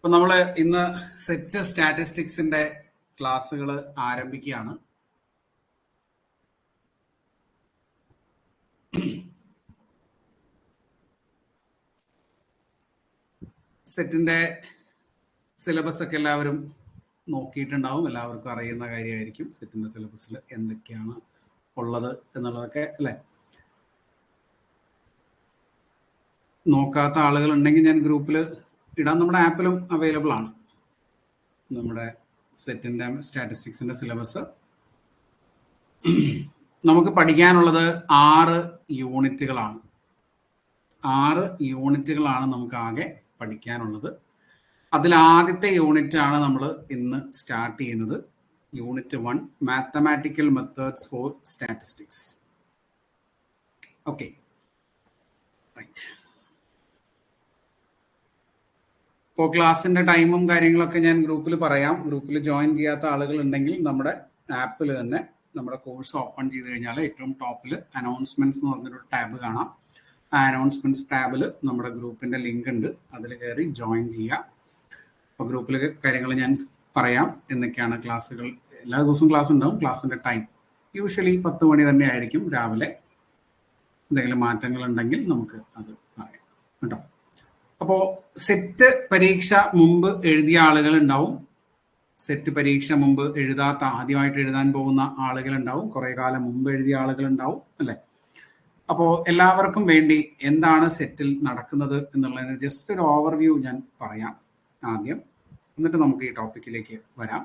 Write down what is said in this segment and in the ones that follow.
അപ്പൊ നമ്മള് ഇന്ന് സെറ്റ് സ്റ്റാറ്റിസ്റ്റിക്സിന്റെ ക്ലാസ്സുകൾ ആരംഭിക്കുകയാണ്. സെറ്റിന്റെ സിലബസ് ഒക്കെ എല്ലാവരും നോക്കിയിട്ടുണ്ടാവും, എല്ലാവർക്കും അറിയുന്ന കാര്യമായിരിക്കും സെറ്റിന്റെ സിലബസിൽ എന്തൊക്കെയാണ് ഉള്ളത് എന്നുള്ളതൊക്കെ അല്ലേ. നോക്കാത്ത ആളുകൾ ഉണ്ടെങ്കിൽ ഞാൻ ഗ്രൂപ്പിൽ ഇടാൻ, നമ്മുടെ ആപ്പിലും അവൈലബിൾ ആണ് നമ്മുടെ സെറ്റിന്റെ സ്റ്റാറ്റിസ്റ്റിക്സിന്റെ സിലബസ്. നമുക്ക് പഠിക്കാനുള്ളത് 6 യൂണിറ്റുകളാണ്. 6 യൂണിറ്റുകളാണ് നമുക്ക് ആകെ പഠിക്കാനുള്ളത്. അതിൽ ആദ്യത്തെ യൂണിറ്റ് ആണ് നമ്മൾ ഇന്ന് സ്റ്റാർട്ട് ചെയ്യുന്നത്. Unit 1, mathematical methods for statistics. Okay, right. ഇപ്പോൾ ക്ലാസ്സിന്റെ ടൈമും കാര്യങ്ങളൊക്കെ ഞാൻ ഗ്രൂപ്പിൽ പറയാം. ഗ്രൂപ്പിൽ ജോയിൻ ചെയ്യാത്ത ആളുകൾ ഉണ്ടെങ്കിൽ നമ്മുടെ ആപ്പിൽ തന്നെ നമ്മുടെ കോഴ്സ് ഓപ്പൺ ചെയ്ത് കഴിഞ്ഞാൽ ഏറ്റവും ടോപ്പിൽ അനൗൺസ്മെന്റ്സ് എന്ന് പറഞ്ഞൊരു ടാബ് കാണാം. ആ അനൗൺസ്മെന്റ്സ് ടാബിൽ നമ്മുടെ ഗ്രൂപ്പിന്റെ ലിങ്ക് ഉണ്ട്, അതിൽ കയറി ജോയിൻ ചെയ്യുക. അപ്പോൾ ഗ്രൂപ്പിൽ കാര്യങ്ങൾ ഞാൻ പറയാം, എന്തൊക്കെയാണ് ക്ലാസ്സുകൾ. എല്ലാ ദിവസവും ക്ലാസ് ഉണ്ടാവും. ക്ലാസ്സിന്റെ ടൈം യൂഷ്വലി 10 മണി തന്നെ ആയിരിക്കും രാവിലെ. എന്തെങ്കിലും മാറ്റങ്ങൾ ഉണ്ടെങ്കിൽ നമുക്ക് അത് പറയാം കേട്ടോ. അപ്പോൾ സെറ്റ് പരീക്ഷ മുമ്പ് എഴുതിയ ആളുകൾ ഉണ്ടാവും, സെറ്റ് പരീക്ഷ മുമ്പ് എഴുതാത്ത, ആദ്യമായിട്ട് എഴുതാൻ പോകുന്ന ആളുകൾ ഉണ്ടാവും, കുറെ കാലം മുമ്പ് എഴുതിയ ആളുകൾ ഉണ്ടാവും അല്ലേ. അപ്പോൾ എല്ലാവർക്കും വേണ്ടി എന്താണ് സെറ്റിൽ നടക്കുന്നത് എന്നുള്ളതിന് ജസ്റ്റ് ഒരു ഓവർവ്യൂ ഞാൻ പറയാം ആദ്യം, എന്നിട്ട് നമുക്ക് ഈ ടോപ്പിക്കിലേക്ക് വരാം.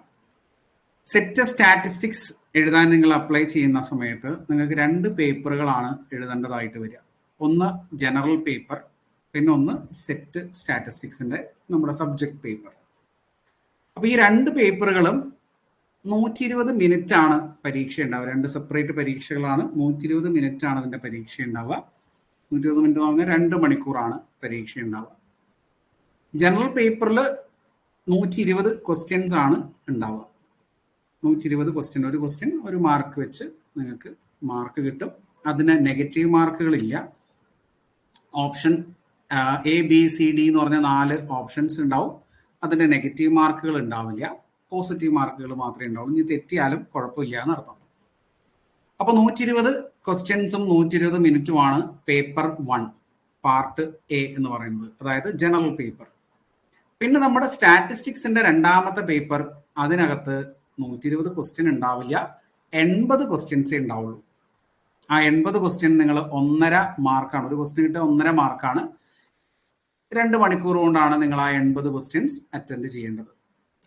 സെറ്റ് സ്റ്റാറ്റിസ്റ്റിക്സ് എഴുതാൻ നിങ്ങൾ അപ്ലൈ ചെയ്യുന്ന സമയത്ത് നിങ്ങൾക്ക് 2 പേപ്പറുകളാണ് എഴുതേണ്ടതായിട്ട് വരിക. ഒന്ന് ജനറൽ പേപ്പർ, പിന്നെ ഒന്ന് സെറ്റ് സ്റ്റാറ്റിസ്റ്റിക്സിന്റെ നമ്മുടെ സബ്ജക്ട് പേപ്പർ. അപ്പൊ ഈ 2 പേപ്പറുകളും 120 മിനിറ്റ് ആണ് പരീക്ഷ ഉണ്ടാവുക. 2 സെപ്പറേറ്റ് പരീക്ഷകളാണ്. 120 മിനിറ്റ് ആണ് അതിന്റെ പരീക്ഷ ഉണ്ടാവുക. 120 മിനിറ്റ് എന്ന് പറഞ്ഞാൽ 2 മണിക്കൂറാണ് പരീക്ഷ ഉണ്ടാവുക. ജനറൽ പേപ്പറിൽ 120 ക്വസ്റ്റ്യൻസ് ആണ് ഉണ്ടാവുക. 120 ക്വസ്റ്റ്യൻ, ഒരു ക്വസ്റ്റ്യൻ 1 മാർക്ക് വെച്ച് നിങ്ങൾക്ക് മാർക്ക് കിട്ടും. അതിന് നെഗറ്റീവ് മാർക്കുകളില്ല. Option A, B, C, D എന്ന് പറഞ്ഞ 4 ഓപ്ഷൻസ് ഉണ്ടാവും. അതിന്റെ നെഗറ്റീവ് മാർക്കുകൾ ഉണ്ടാവില്ല, പോസിറ്റീവ് മാർക്കുകൾ മാത്രമേ ഉണ്ടാവുള്ളൂ. ഇനി തെറ്റിയാലും കുഴപ്പമില്ല എന്നർത്ഥം. അപ്പൊ 120 ക്വസ്റ്റ്യൻസും 120 മിനിറ്റുമാണ് പേപ്പർ 1 പാർട്ട് എ എന്ന് പറയുന്നത്, അതായത് ജനറൽ പേപ്പർ. പിന്നെ നമ്മുടെ സ്റ്റാറ്റിസ്റ്റിക്സിന്റെ 2ാമത്തെ പേപ്പർ, അതിനകത്ത് 120 ക്വസ്റ്റ്യൻ ഉണ്ടാവില്ല, 80 ക്വസ്റ്റ്യൻസേ ഉണ്ടാവുള്ളൂ. ആ 80 ക്വസ്റ്റ്യൻ നിങ്ങൾ 1.5 മാർക്കാണ്. ഒരു ക്വസ്റ്റ്യൻ കിട്ടിയ 1.5 മാർക്കാണ്. 2 മണിക്കൂർ കൊണ്ടാണ് നിങ്ങൾ ആ 80 ക്വസ്റ്റ്യൻസ് അറ്റൻഡ് ചെയ്യേണ്ടത്.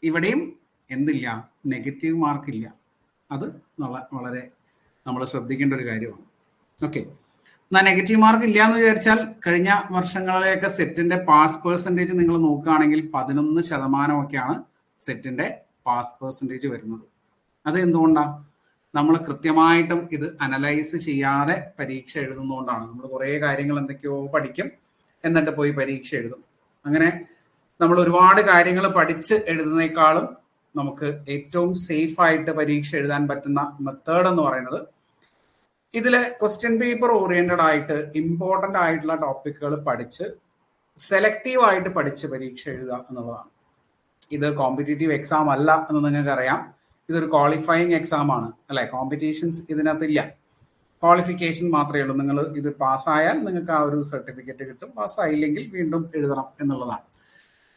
ഇവിടെയും എന്തില്ല, നെഗറ്റീവ് മാർക്ക് ഇല്ല. അത് വളരെ നമ്മൾ ശ്രദ്ധിക്കേണ്ട ഒരു കാര്യമാണ്. ഓക്കെ, എന്നാൽ നെഗറ്റീവ് മാർക്ക് ഇല്ല എന്ന് വിചാരിച്ചാൽ കഴിഞ്ഞ വർഷങ്ങളിലെയൊക്കെ സെറ്റിന്റെ പാസ് പെർസെൻറ്റേജ് നിങ്ങൾ നോക്കുകയാണെങ്കിൽ 11% സെറ്റിന്റെ പാസ് പെർസെൻറ്റേജ് വരുന്നത്. അത് എന്തുകൊണ്ടാണ്? നമ്മൾ കൃത്യമായിട്ടും ഇത് അനലൈസ് ചെയ്യാതെ പരീക്ഷ എഴുതുന്നതുകൊണ്ടാണ്. നമ്മൾ കുറേ കാര്യങ്ങൾ എന്തൊക്കെയോ പഠിക്കും, എന്നിട്ട് പോയി പരീക്ഷ എഴുതും. അങ്ങനെ നമ്മൾ ഒരുപാട് കാര്യങ്ങൾ പഠിച്ച് എഴുതുന്നേക്കാളും നമുക്ക് ഏറ്റവും സേഫ് ആയിട്ട് പരീക്ഷ എഴുതാൻ പറ്റുന്ന മെത്തേഡ് എന്ന് പറയുന്നത് ഇതിലെ ക്വസ്റ്റ്യൻ പേപ്പർ ഓറിയന്റഡ് ആയിട്ട് ഇമ്പോർട്ടന്റ് ആയിട്ടുള്ള ടോപ്പിക്കുകൾ പഠിച്ച് സെലക്റ്റീവ് ആയിട്ട് പഠിച്ച് പരീക്ഷ എഴുതുക എന്നുള്ളതാണ്. ഇത് കോമ്പറ്റേറ്റീവ് എക്സാം അല്ല എന്ന് നിങ്ങൾക്ക് അറിയാം. ഇതൊരു ക്വാളിഫയിങ് എക്സാം ആണ് അല്ലെ. കോമ്പറ്റീഷൻസ് ഇതിനകത്തില്ല, ക്വാളിഫിക്കേഷൻ മാത്രമേ ഉള്ളൂ. നിങ്ങൾ ഇത് പാസ്സായാൽ നിങ്ങൾക്ക് ആ ഒരു സർട്ടിഫിക്കറ്റ് കിട്ടും, പാസ്സായില്ലെങ്കിൽ വീണ്ടും എഴുതണം എന്നുള്ളതാണ്.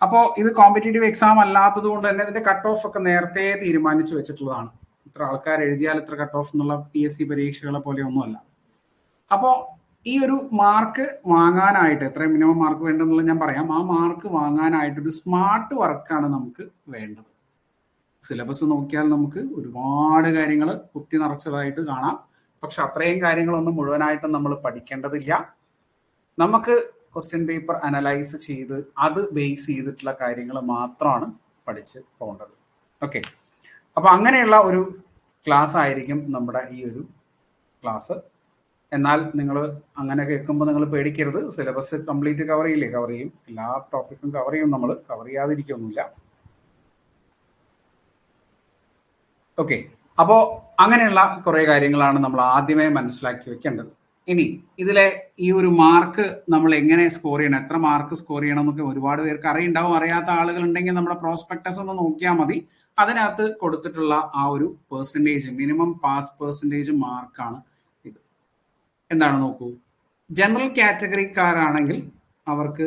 അപ്പോൾ ഇത് കോമ്പറ്റേറ്റീവ് എക്സാം അല്ലാത്തത് കൊണ്ട് തന്നെ ഇതിന്റെ കട്ട് ഓഫ് ഒക്കെ നേരത്തെ തീരുമാനിച്ചു വെച്ചിട്ടുള്ളതാണ്. ഇത്ര ആൾക്കാർ എഴുതിയാൽ ഇത്ര കട്ട് ഓഫ് എന്നുള്ള PSC പരീക്ഷകളെ പോലെ ഒന്നുമല്ല. അപ്പോൾ ഈ ഒരു മാർക്ക് വാങ്ങാനായിട്ട് എത്ര മിനിമം മാർക്ക് വേണ്ടെന്നുള്ളത് ഞാൻ പറയാം. ആ മാർക്ക് വാങ്ങാനായിട്ടൊരു സ്മാർട്ട് വർക്കാണ് നമുക്ക് വേണ്ടത്. സിലബസ് നോക്കിയാൽ നമുക്ക് ഒരുപാട് കാര്യങ്ങൾ കുത്തി നിറച്ചതായിട്ട് കാണാം, പക്ഷെ അത്രയും കാര്യങ്ങളൊന്നും മുഴുവനായിട്ടും നമ്മൾ പഠിക്കേണ്ടതില്ല. നമുക്ക് ക്വസ്റ്റ്യൻ പേപ്പർ അനലൈസ് ചെയ്ത് അത് ബേസ് ചെയ്തിട്ടുള്ള കാര്യങ്ങൾ മാത്രമാണ് പഠിച്ച് പോകേണ്ടത്. ഓക്കെ, അപ്പൊ അങ്ങനെയുള്ള ഒരു ക്ലാസ് ആയിരിക്കും നമ്മുടെ ഈ ഒരു ക്ലാസ്. എന്നാൽ നിങ്ങൾ അങ്ങനെ കേൾക്കുമ്പോൾ നിങ്ങൾ പേടിക്കരുത്. സിലബസ് കംപ്ലീറ്റ് കവർ ചെയ്യില്ലേ? കവർ ചെയ്യും. എല്ലാ ടോപ്പിക്കും കവർ ചെയ്യും. നമ്മൾ കവർ ചെയ്യാതിരിക്കൊന്നുമില്ല. ഓക്കെ, അപ്പോൾ അങ്ങനെയുള്ള കുറെ കാര്യങ്ങളാണ് നമ്മൾ ആദ്യമേ മനസ്സിലാക്കി വെക്കേണ്ടത്. ഇനി ഇതിലെ ഈ ഒരു മാർക്ക് നമ്മൾ എങ്ങനെ സ്കോർ ചെയ്യണം, എത്ര മാർക്ക് സ്കോർ ചെയ്യണം എന്നൊക്കെ ഒരുപാട് പേർക്ക് അറിയുണ്ടാവും. അറിയാത്ത ആളുകൾ ഉണ്ടെങ്കിൽ നമ്മുടെ പ്രോസ്പെക്ടസ് ഒന്ന് നോക്കിയാൽ മതി. അതിനകത്ത് കൊടുത്തിട്ടുള്ള ആ ഒരു പെർസെൻറ്റേജ്, മിനിമം പാസ് പെർസെൻറ്റേജ് മാർക്കാണ് ഇത്. എന്താണ് നോക്കൂ, ജനറൽ കാറ്റഗറിക്കാരാണെങ്കിൽ അവർക്ക്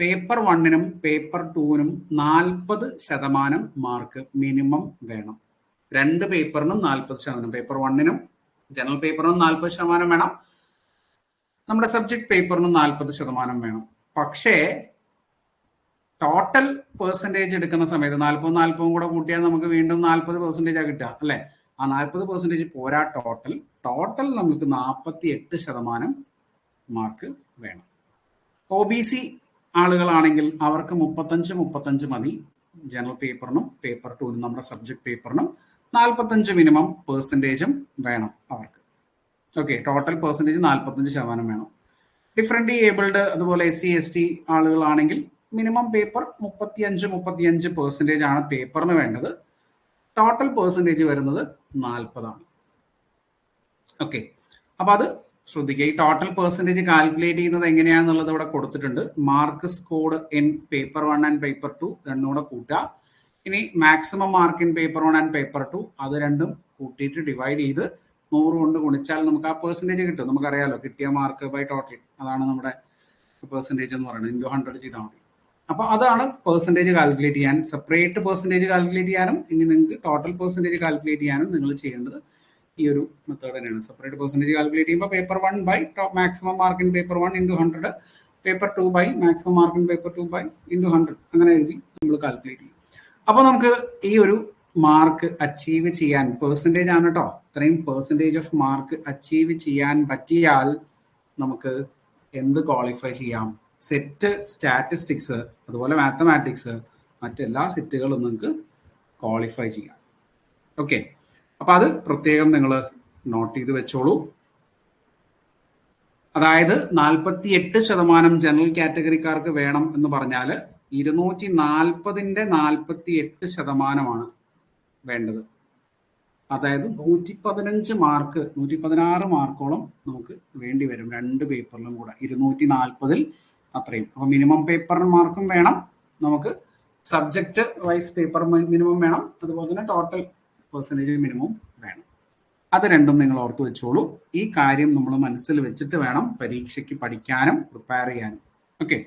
പേപ്പർ 1-നും പേപ്പർ 2-നും 40% മാർക്ക് മിനിമം വേണം. 2 പേപ്പറിനും 40%. പേപ്പർ 1-നും ജനറൽ പേപ്പറിനും 40% വേണം, നമ്മുടെ സബ്ജക്ട് പേപ്പറിനും 40% വേണം. പക്ഷേ ടോട്ടൽ പെർസെൻറ്റേജ് എടുക്കുന്ന സമയത്ത് 40-40 കൂടെ കൂട്ടിയാൽ നമുക്ക് വീണ്ടും 40% കിട്ടുക അല്ലേ? ആ 40% പോരാ, ടോട്ടൽ നമുക്ക് 48% മാർക്ക് വേണം. OBC ആളുകളാണെങ്കിൽ അവർക്ക് 35 മതി. ജനറൽ പേപ്പറിനും പേപ്പർ 2-നും നമ്മുടെ സബ്ജക്ട് പേപ്പറിനും 45 മിനിമം പെർസെൻറ്റേജും വേണം അവർക്ക്. ഓക്കെ, ടോട്ടൽ പെർസെൻറ്റേജ് 45% വേണം. ഡിഫറെൻ്റ് ഏബിൾഡ് അതുപോലെ SC ST ആളുകളാണെങ്കിൽ മിനിമം പേപ്പർ 35% ആണ് പേപ്പറിന് വേണ്ടത്. ടോട്ടൽ പെർസെൻറ്റേജ് വരുന്നത് 40 ആണ്. ഓക്കെ, അപ്പൊ അത് ശ്രദ്ധിക്കുക. ഈ ടോട്ടൽ പെർസെൻറ്റേജ് കാൽക്കുലേറ്റ് ചെയ്യുന്നത് എങ്ങനെയാണെന്നുള്ളത് ഇവിടെ കൊടുത്തിട്ടുണ്ട്. Mark scored in paper 1 and paper 2 രണ്ടും കൂടെ കൂട്ടുക. ഇനി maximum mark in paper 1 and paper 2 അത് രണ്ടും കൂട്ടിയിട്ട് ഡിവൈഡ് ചെയ്ത് 100 കൊണ്ട് ഗുണിച്ചാൽ നമുക്ക് ആ പെർസെൻറ്റേജ് കിട്ടും. നമുക്കറിയാലോ, കിട്ടിയ മാർക്ക് ബൈ ടോട്ടൽ, അതാണ് നമ്മുടെ പെർസെൻറ്റേജ് എന്ന് പറയുന്നത്. ഇൻറ്റു 100 ചെയ്താൽ മതി. അപ്പോൾ അതാണ് പെർസെൻറ്റേജ് കാൽക്കുലേറ്റ് ചെയ്യാൻ. സെപ്പറേറ്റ് പെർസെൻറ്റേജ് കാൽക്കുലേറ്റ് ചെയ്യാനും ഇനി നിങ്ങൾക്ക് ടോട്ടൽ പെർസെൻറ്റേജ് കാൽക്കുലേറ്റ് ചെയ്യാനും നിങ്ങൾ ചെയ്യേണ്ടത് ഈ ഒരു മെത്തേഡ് തന്നെയാണ്. സെപ്പറേറ്റ് പെർസെൻറ്റേജ് കാൽക്കുലേറ്റ് ചെയ്യുമ്പോൾ paper 1 by maximum mark in paper 1 into 100, paper 2 by maximum mark in paper 2 by into 100, അങ്ങനെ എഴുതി നമ്മൾ കാൽക്കുലേറ്റ് ചെയ്യും. അപ്പോൾ നമുക്ക് ഈ ഒരു മാർക്ക് അച്ചീവ് ചെയ്യാൻ, പെർസെൻറ്റേജ് ആണ് കേട്ടോ, ഇത്രയും പെർസെൻറ്റേജ് ഓഫ് മാർക്ക് അച്ചീവ് ചെയ്യാൻ പറ്റിയാൽ നമുക്ക് എന്ത് ക്വാളിഫൈ ചെയ്യാം? സെറ്റ്, സ്റ്റാറ്റിസ്റ്റിക്സ് അതുപോലെ മാത്തമാറ്റിക്സ്, മറ്റെല്ലാ സെറ്റുകളും നിങ്ങൾക്ക് ക്വാളിഫൈ ചെയ്യാം. ഓക്കെ, അപ്പൊ അത് പ്രത്യേകം നിങ്ങൾ നോട്ട് ചെയ്ത് വെച്ചോളൂ. അതായത് 48% ജനറൽ കാറ്റഗറിക്കാർക്ക് വേണം എന്ന് പറഞ്ഞാൽ 240-ന്റെ 48% വേണ്ടത്. അതായത് 115 മാർക്ക്, 116 മാർക്കോളം നമുക്ക് വേണ്ടി വരും 2 പേപ്പറിലും കൂടെ. 240-ൽ അത്രയും. അപ്പൊ മിനിമം പേപ്പർ മാർക്കും വേണം, നമുക്ക് സബ്ജക്റ്റ് വൈസ് പേപ്പർ മിനിമം വേണം, അതുപോലെ തന്നെ ടോട്ടൽ പെർസെൻറ്റേജ് മിനിമം വേണം. അത് രണ്ടും നിങ്ങൾ ഓർത്ത് വെച്ചോളൂ. ഈ കാര്യം നമ്മൾ മനസ്സിൽ വെച്ചിട്ട് വേണം പരീക്ഷയ്ക്ക് പഠിക്കാനും പ്രിപ്പയർ ചെയ്യാനും. ഓക്കെ,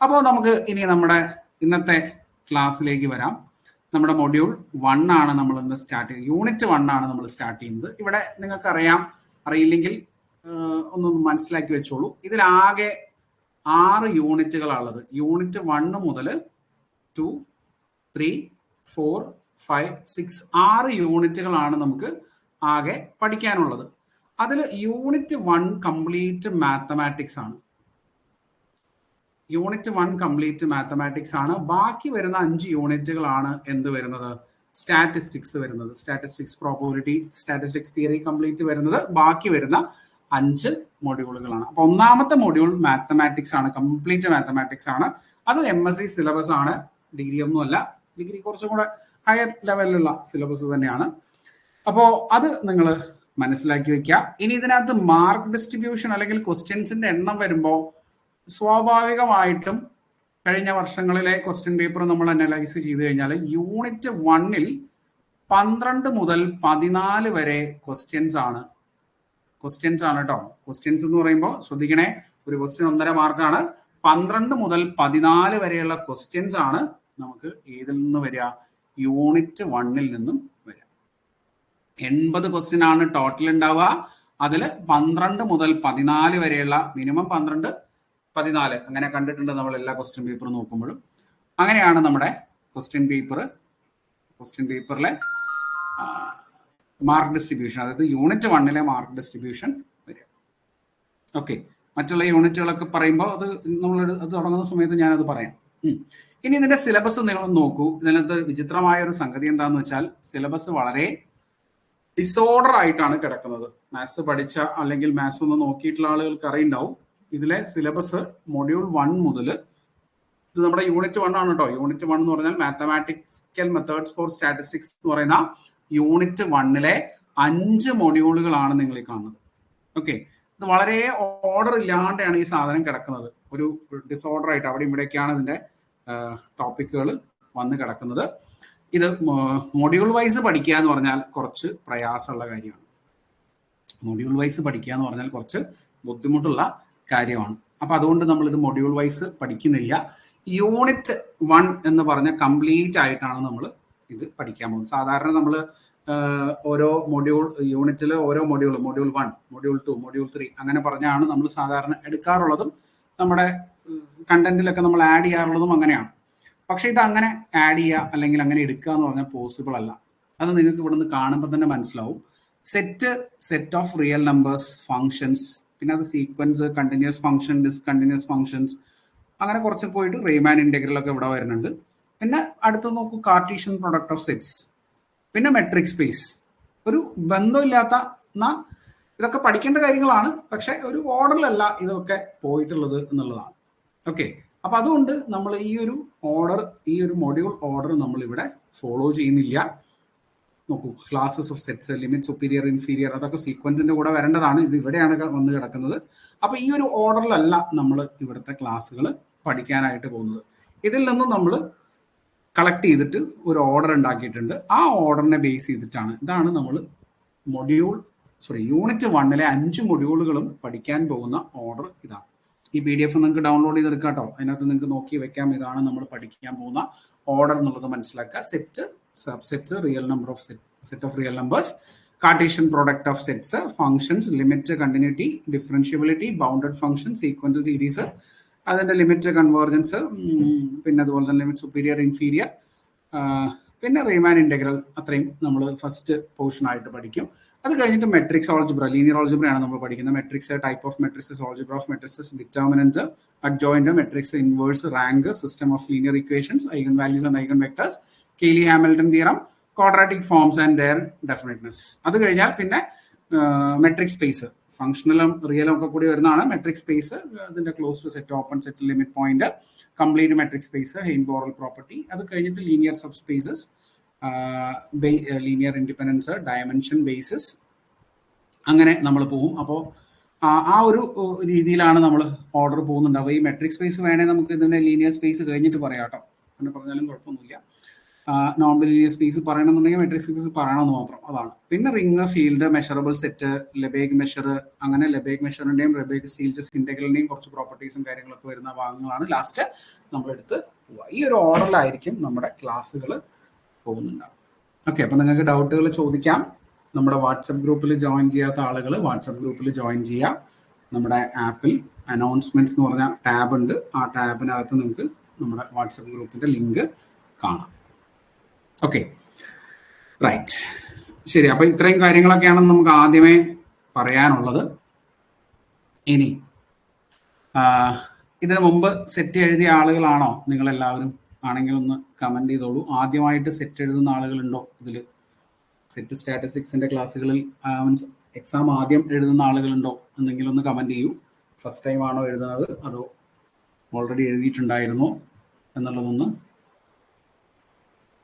അപ്പോൾ നമുക്ക് ഇനി നമ്മുടെ ഇന്നത്തെ ക്ലാസ്സിലേക്ക് വരാം. നമ്മുടെ മൊഡ്യൂൾ 1 ആണ് നമ്മൾ ഇന്ന് സ്റ്റാർട്ട് ചെയ്യുന്നത്. യൂണിറ്റ് 1 ആണ് നമ്മൾ സ്റ്റാർട്ട് ചെയ്യുന്നത്. ഇവിടെ നിങ്ങൾക്ക് അറിയില്ലെങ്കിൽ ഒന്ന് മനസ്സിലാക്കി വെച്ചോളൂ. ഇതിലാകെ 6 യൂണിറ്റുകളാണുള്ളത്. യൂണിറ്റ് 1 മുതൽ 2, 3, 4, 5, 6 6 യൂണിറ്റുകളാണ് നമുക്ക് ആകെ പഠിക്കാനുള്ളത്. അതിൽ യൂണിറ്റ് 1 കംപ്ലീറ്റ് മാത്തമാറ്റിക്സ് ആണ്. യൂണിറ്റ് 1 കംപ്ലീറ്റ് മാത്തമാറ്റിക്സ് ആണ്. ബാക്കി വരുന്ന 5 യൂണിറ്റുകളാണ് എന്ത് വരുന്നത്? സ്റ്റാറ്റിസ്റ്റിക്സ് വരുന്നത്. Statistics probability, statistics theory complete വരുന്നത് ബാക്കി വരുന്ന 5 മൊഡ്യൂളുകളാണ്. അപ്പൊ ഒന്നാമത്തെ മൊഡ്യൂൾ മാത്തമാറ്റിക്സ് ആണ്, കംപ്ലീറ്റ് മാത്തമാറ്റിക്സ് ആണ്. അത് MSc സിലബസ് ആണ്, ഡിഗ്രി ഒന്നുമല്ല. ഡിഗ്രി കുറച്ചും കൂടെ ഹയർ ലെവലിലുള്ള സിലബസ് തന്നെയാണ്. അപ്പോൾ അത് നിങ്ങൾ മനസ്സിലാക്കി വെക്കുക. ഇനി ഇതിനകത്ത് മാർക്ക് ഡിസ്ട്രിബ്യൂഷൻ അല്ലെങ്കിൽ ക്വസ്റ്റ്യൻസിന്റെ എണ്ണം വരുമ്പോൾ സ്വാഭാവികമായിട്ടും കഴിഞ്ഞ വർഷങ്ങളിലെ ക്വസ്റ്റ്യൻ പേപ്പർ നമ്മൾ അനലൈസ് ചെയ്ത് കഴിഞ്ഞാൽ യൂണിറ്റ് 1-ൽ 12 മുതൽ 14 വരെ ക്വസ്റ്റ്യൻസ് ആണ് കേട്ടോ. ക്വസ്റ്റ്യൻസ് എന്ന് പറയുമ്പോൾ ശ്രദ്ധിക്കണേ, ഒരു ക്വസ്റ്റ്യൻ 1.5 മാർക്കാണ്. 12 മുതൽ 14 വരെയുള്ള ക്വസ്റ്റ്യൻസ് ആണ് നമുക്ക് ഏതിൽ നിന്ന് വരിക? യൂണിറ്റ് 1-ൽ നിന്നും വരിക. 80 ക്വസ്റ്റ്യൻ ആണ് ടോട്ടൽ ഉണ്ടാവുക. അതിൽ 12 മുതൽ 14 വരെയുള്ള, മിനിമം 12, 14 അങ്ങനെ കണ്ടിട്ടുണ്ട് നമ്മൾ എല്ലാ ക്വസ്റ്റ്യൻ പേപ്പർ നോക്കുമ്പോഴും. അങ്ങനെയാണ് നമ്മുടെ ക്വസ്റ്റ്യൻ പേപ്പറിലെ മാർക്ക് ഡിസ്ട്രിബ്യൂഷൻ, അതായത് യൂണിറ്റ് 1-ലെ മാർക്ക് ഡിസ്ട്രിബ്യൂഷൻ വരിക. ഓക്കെ, മറ്റുള്ള യൂണിറ്റുകളൊക്കെ പറയുമ്പോൾ അത് തുടങ്ങുന്ന സമയത്ത് ഞാനത് പറയാം. ഇനി ഇതിന്റെ സിലബസ് നിങ്ങൾ നോക്കൂ. ഇതിനകത്ത് വിചിത്രമായ ഒരു സംഗതി എന്താണെന്ന് വെച്ചാൽ സിലബസ് വളരെ ഡിസോർഡർ ആയിട്ടാണ് കിടക്കുന്നത്. മാത്സ് പഠിച്ച അല്ലെങ്കിൽ മാത്സ് ഒന്ന് നോക്കിയിട്ടുള്ള ആളുകൾക്ക് അറിയുണ്ടാവും. ഇതിലെ സിലബസ് മൊഡ്യൂൾ 1 മുതൽ, ഇത് നമ്മുടെ യൂണിറ്റ് 1 ആണ് കേട്ടോ. യൂണിറ്റ് 1 എന്ന് പറഞ്ഞാൽ മാത്തമാറ്റിക്കൽ മെത്തേഡ്സ് ഫോർ സ്റ്റാറ്റിസ്റ്റിക്സ് എന്ന് പറയുന്ന യൂണിറ്റ് 1-ലെ 5 മൊഡ്യൂളുകളാണ് നിങ്ങൾ കാണുന്നത്. ഓക്കെ, ഇത് വളരെ ഓർഡർ ഇല്ലാണ്ടാണ് ഈ സാധനം കിടക്കുന്നത്. ഒരു ഡിസോർഡർ ആയിട്ട് അവിടെ ഇവിടെയൊക്കെയാണ് ഇതിന്റെ ടോപ്പിക്കുകൾ വന്ന് കിടക്കുന്നത്. ഇത് മൊഡ്യൂൾ വൈസ് പഠിക്കുക എന്ന് പറഞ്ഞാൽ കുറച്ച് പ്രയാസമുള്ള കാര്യമാണ്. മൊഡ്യൂൾ വൈസ് പഠിക്കുക എന്ന് പറഞ്ഞാൽ കുറച്ച് ബുദ്ധിമുട്ടുള്ള കാര്യമാണ്. അപ്പൊ അതുകൊണ്ട് നമ്മൾ ഇത് മൊഡ്യൂൾ വൈസ് പഠിക്കുന്നില്ല. യൂണിറ്റ് 1 എന്ന് പറഞ്ഞ കംപ്ലീറ്റ് ആയിട്ടാണ് നമ്മൾ ഇത് പഠിക്കാൻ പോകുന്നത്. സാധാരണ നമ്മൾ ഓരോ മൊഡ്യൂൾ യൂണിറ്റിൽ ഓരോ മൊഡ്യൂൾ 1, മൊഡ്യൂൾ 2, മൊഡ്യൂൾ 3 അങ്ങനെ പറഞ്ഞാണ് നമ്മൾ സാധാരണ എടുക്കാറുള്ളതും നമ്മുടെ കണ്ടന്റിലൊക്കെ നമ്മൾ ആഡ് ചെയ്യാറുള്ളതും അങ്ങനെയാണ്. പക്ഷെ ഇത് അങ്ങനെ ആഡ് ചെയ്യുക അല്ലെങ്കിൽ അങ്ങനെ എടുക്കുക എന്ന് പറഞ്ഞാൽ പോസിബിൾ അല്ല. അത് നിങ്ങൾക്ക് ഇവിടെ നിന്ന് കാണുമ്പോൾ തന്നെ മനസ്സിലാവും. Set of real numbers, functions, പിന്നെ അത് sequence, continuous function, discontinuous functions, അങ്ങനെ കുറച്ച് പോയിട്ട് റീമാൻ ഇന്റഗ്രൽ ഒക്കെ ഇവിടെ വരുന്നുണ്ട്. പിന്നെ അടുത്ത് നോക്കൂ, കാർട്ടീഷ്യൻ പ്രൊഡക്റ്റ് ഓഫ് സെറ്റ്സ്, പിന്നെ മെട്രിക് സ്പേസ്. ഒരു ബന്ധമില്ലാത്ത ഇതൊക്കെ പഠിക്കേണ്ട കാര്യങ്ങളാണ്, പക്ഷെ ഒരു ഓർഡറിലല്ല ഇതൊക്കെ പോയിട്ടുള്ളത് എന്നുള്ളതാണ്. ഓക്കെ, അപ്പൊ അതുകൊണ്ട് നമ്മൾ ഈ ഒരു മൊഡ്യൂൾ ഓർഡർ നമ്മൾ ഇവിടെ ഫോളോ ചെയ്യുന്നില്ല. നോക്കൂ, classes of sets, limit, superior, inferior, അതൊക്കെ സീക്വൻസിന്റെ കൂടെ വരേണ്ടതാണ്. ഇത് ഇവിടെയാണ് വന്ന് കിടക്കുന്നത്. അപ്പൊ ഈ ഒരു ഓർഡറിലല്ല നമ്മൾ ഇവിടുത്തെ ക്ലാസ്സുകൾ പഠിക്കാനായിട്ട് പോകുന്നത്. ഇതിൽ നിന്നും നമ്മൾ കളക്ട് ചെയ്തിട്ട് ഒരു ഓർഡർ ഉണ്ടാക്കിയിട്ടുണ്ട്. ആ ഓർഡറിനെ ബേസ് ചെയ്തിട്ടാണ് ഇതാണ് നമ്മൾ യൂണിറ്റ് 1 5 മൊഡ്യൂളുകളും പഠിക്കാൻ പോകുന്ന ഓർഡർ ഇതാണ്. ഈ PDF നിങ്ങൾക്ക് ഡൗൺലോഡ് ചെയ്തെടുക്കാം കേട്ടോ. അതിനകത്ത് നിങ്ങൾക്ക് നോക്കി വെക്കാം. ഇതാണ് നമ്മൾ പഠിക്കാൻ പോകുന്ന ഓർഡർ എന്നുള്ളത് മനസ്സിലാക്കുക. Set, subset, real number of set of real numbers, Cartesian product of sets, functions, limit, continuity, differentiability, bounded function, sequence, series, അതിന്റെ ലിമിറ്റ്, കൺവേർജൻസ്, പിന്നെ അതുപോലെ തന്നെ ലിമിറ്റ്, സുപ്പീരിയർ, ഇൻഫീരിയർ, പിന്നെ റീമാൻ ഇന്റഗ്രൽ. അത്രയും നമ്മൾ ഫസ്റ്റ് പോർഷൻ ആയിട്ട് പഠിക്കും. അത് കഴിഞ്ഞിട്ട് മെട്രിക്സ് ഓൾജിബ്ര, ലീനിയർ ഓൾജിബ്രയാണ് നമ്മൾ പഠിക്കുന്നത്. Matrix, type of matrices, algebra of matrices, determinants, adjoint, matrix, inverse, rank, system of linear equations, eigen values and eigen vectors, Cayley Hamilton theorem, quadratic forms and their definiteness. അത് കഴിഞ്ഞാൽ പിന്നെ metric space, ഫംഗ്ഷണലും റിയലും ഒക്കെ കൂടി വരുന്നതാണ് metric space. അതിന്റെ closed set, open set, limit point, complete metric space, Heine Borel property. അത് കഴിഞ്ഞിട്ട് linear sub spaces, linear independence, dimension, basis, അങ്ങനെ നമ്മൾ പോകും. അപ്പോൾ ആ ഒരു രീതിയിലാണ് നമ്മൾ ഓർഡർ പോകുന്നുണ്ടാവുക. ഈ മെട്രിക് സ്പേസ് വേണേൽ നമുക്ക് ഇതിന്റെ ലീനിയർ സ്പേസ് കഴിഞ്ഞിട്ട് പറയാം കേട്ടോ. അങ്ങനെ പറഞ്ഞാലും കുഴപ്പമൊന്നുമില്ല. നോൺ ലീനിയർ സ്പേസ് പറയണമെന്നുണ്ടെങ്കിൽ മെട്രിക് സ്പേസ് പറയണമെന്ന് മാത്രം, അതാണ്. പിന്നെ ring, field, measurable set, Lebesgue measure, അങ്ങനെ ലെബേഗ് മെഷറിന്റെയും ലെബേഗ് സീൽജസ് ഇന്റഗ്രലിന്റെയും കുറച്ച് പ്രോപ്പർട്ടീസും കാര്യങ്ങളൊക്കെ വരുന്ന ഭാഗങ്ങളാണ് ലാസ്റ്റ് നമ്മളെടുത്ത് പോവുക. ഈ ഒരു ഓർഡറിലായിരിക്കും നമ്മുടെ ക്ലാസ്സുകൾ പോകുന്നുണ്ടാവും. ഓക്കെ, അപ്പൊ നിങ്ങൾക്ക് ഡൗട്ടുകൾ ചോദിക്കാം. നമ്മുടെ വാട്സപ്പ് ഗ്രൂപ്പിൽ ജോയിൻ ചെയ്യാത്ത ആളുകൾ വാട്സപ്പ് ഗ്രൂപ്പിൽ ജോയിൻ ചെയ്യുക. നമ്മുടെ ആപ്പിൽ അനൗൺസ്മെന്റ്സ് എന്ന് പറഞ്ഞ ടാബ് ഉണ്ട്. ആ ടാബിനകത്ത് നിങ്ങൾക്ക് നമ്മുടെ വാട്സപ്പ് ഗ്രൂപ്പിന്റെ ലിങ്ക് കാണാം. ഓക്കെ, റൈറ്റ്, ശരി. അപ്പൊ ഇത്രയും കാര്യങ്ങളൊക്കെയാണ് നമുക്ക് ആദ്യമേ പറയാനുള്ളത്. ഇനി ഇതിനു മുമ്പ് സെറ്റ് എഴുതിയ ആളുകളാണോ നിങ്ങളെല്ലാവരും? ആണെങ്കിൽ ഒന്ന് കമന്റ് ചെയ്തോളൂ. ആദ്യമായിട്ട് സെറ്റ് എഴുതുന്ന ആളുകളുണ്ടോ ഇതിൽ? സെറ്റ് സ്റ്റാറ്റിസ്റ്റിക്സിന്റെ ക്ലാസ്സുകളിൽ എക്സാം ആദ്യം എഴുതുന്ന ആളുകളുണ്ടോ എന്നെങ്കിലും ഒന്ന് കമന്റ് ചെയ്യൂ. ഫസ്റ്റ് ടൈം ആണോ എഴുതുന്നത് അതോ ഓൾറെഡി എഴുതിയിട്ടുണ്ടായിരുന്നോ എന്നുള്ളതൊന്ന്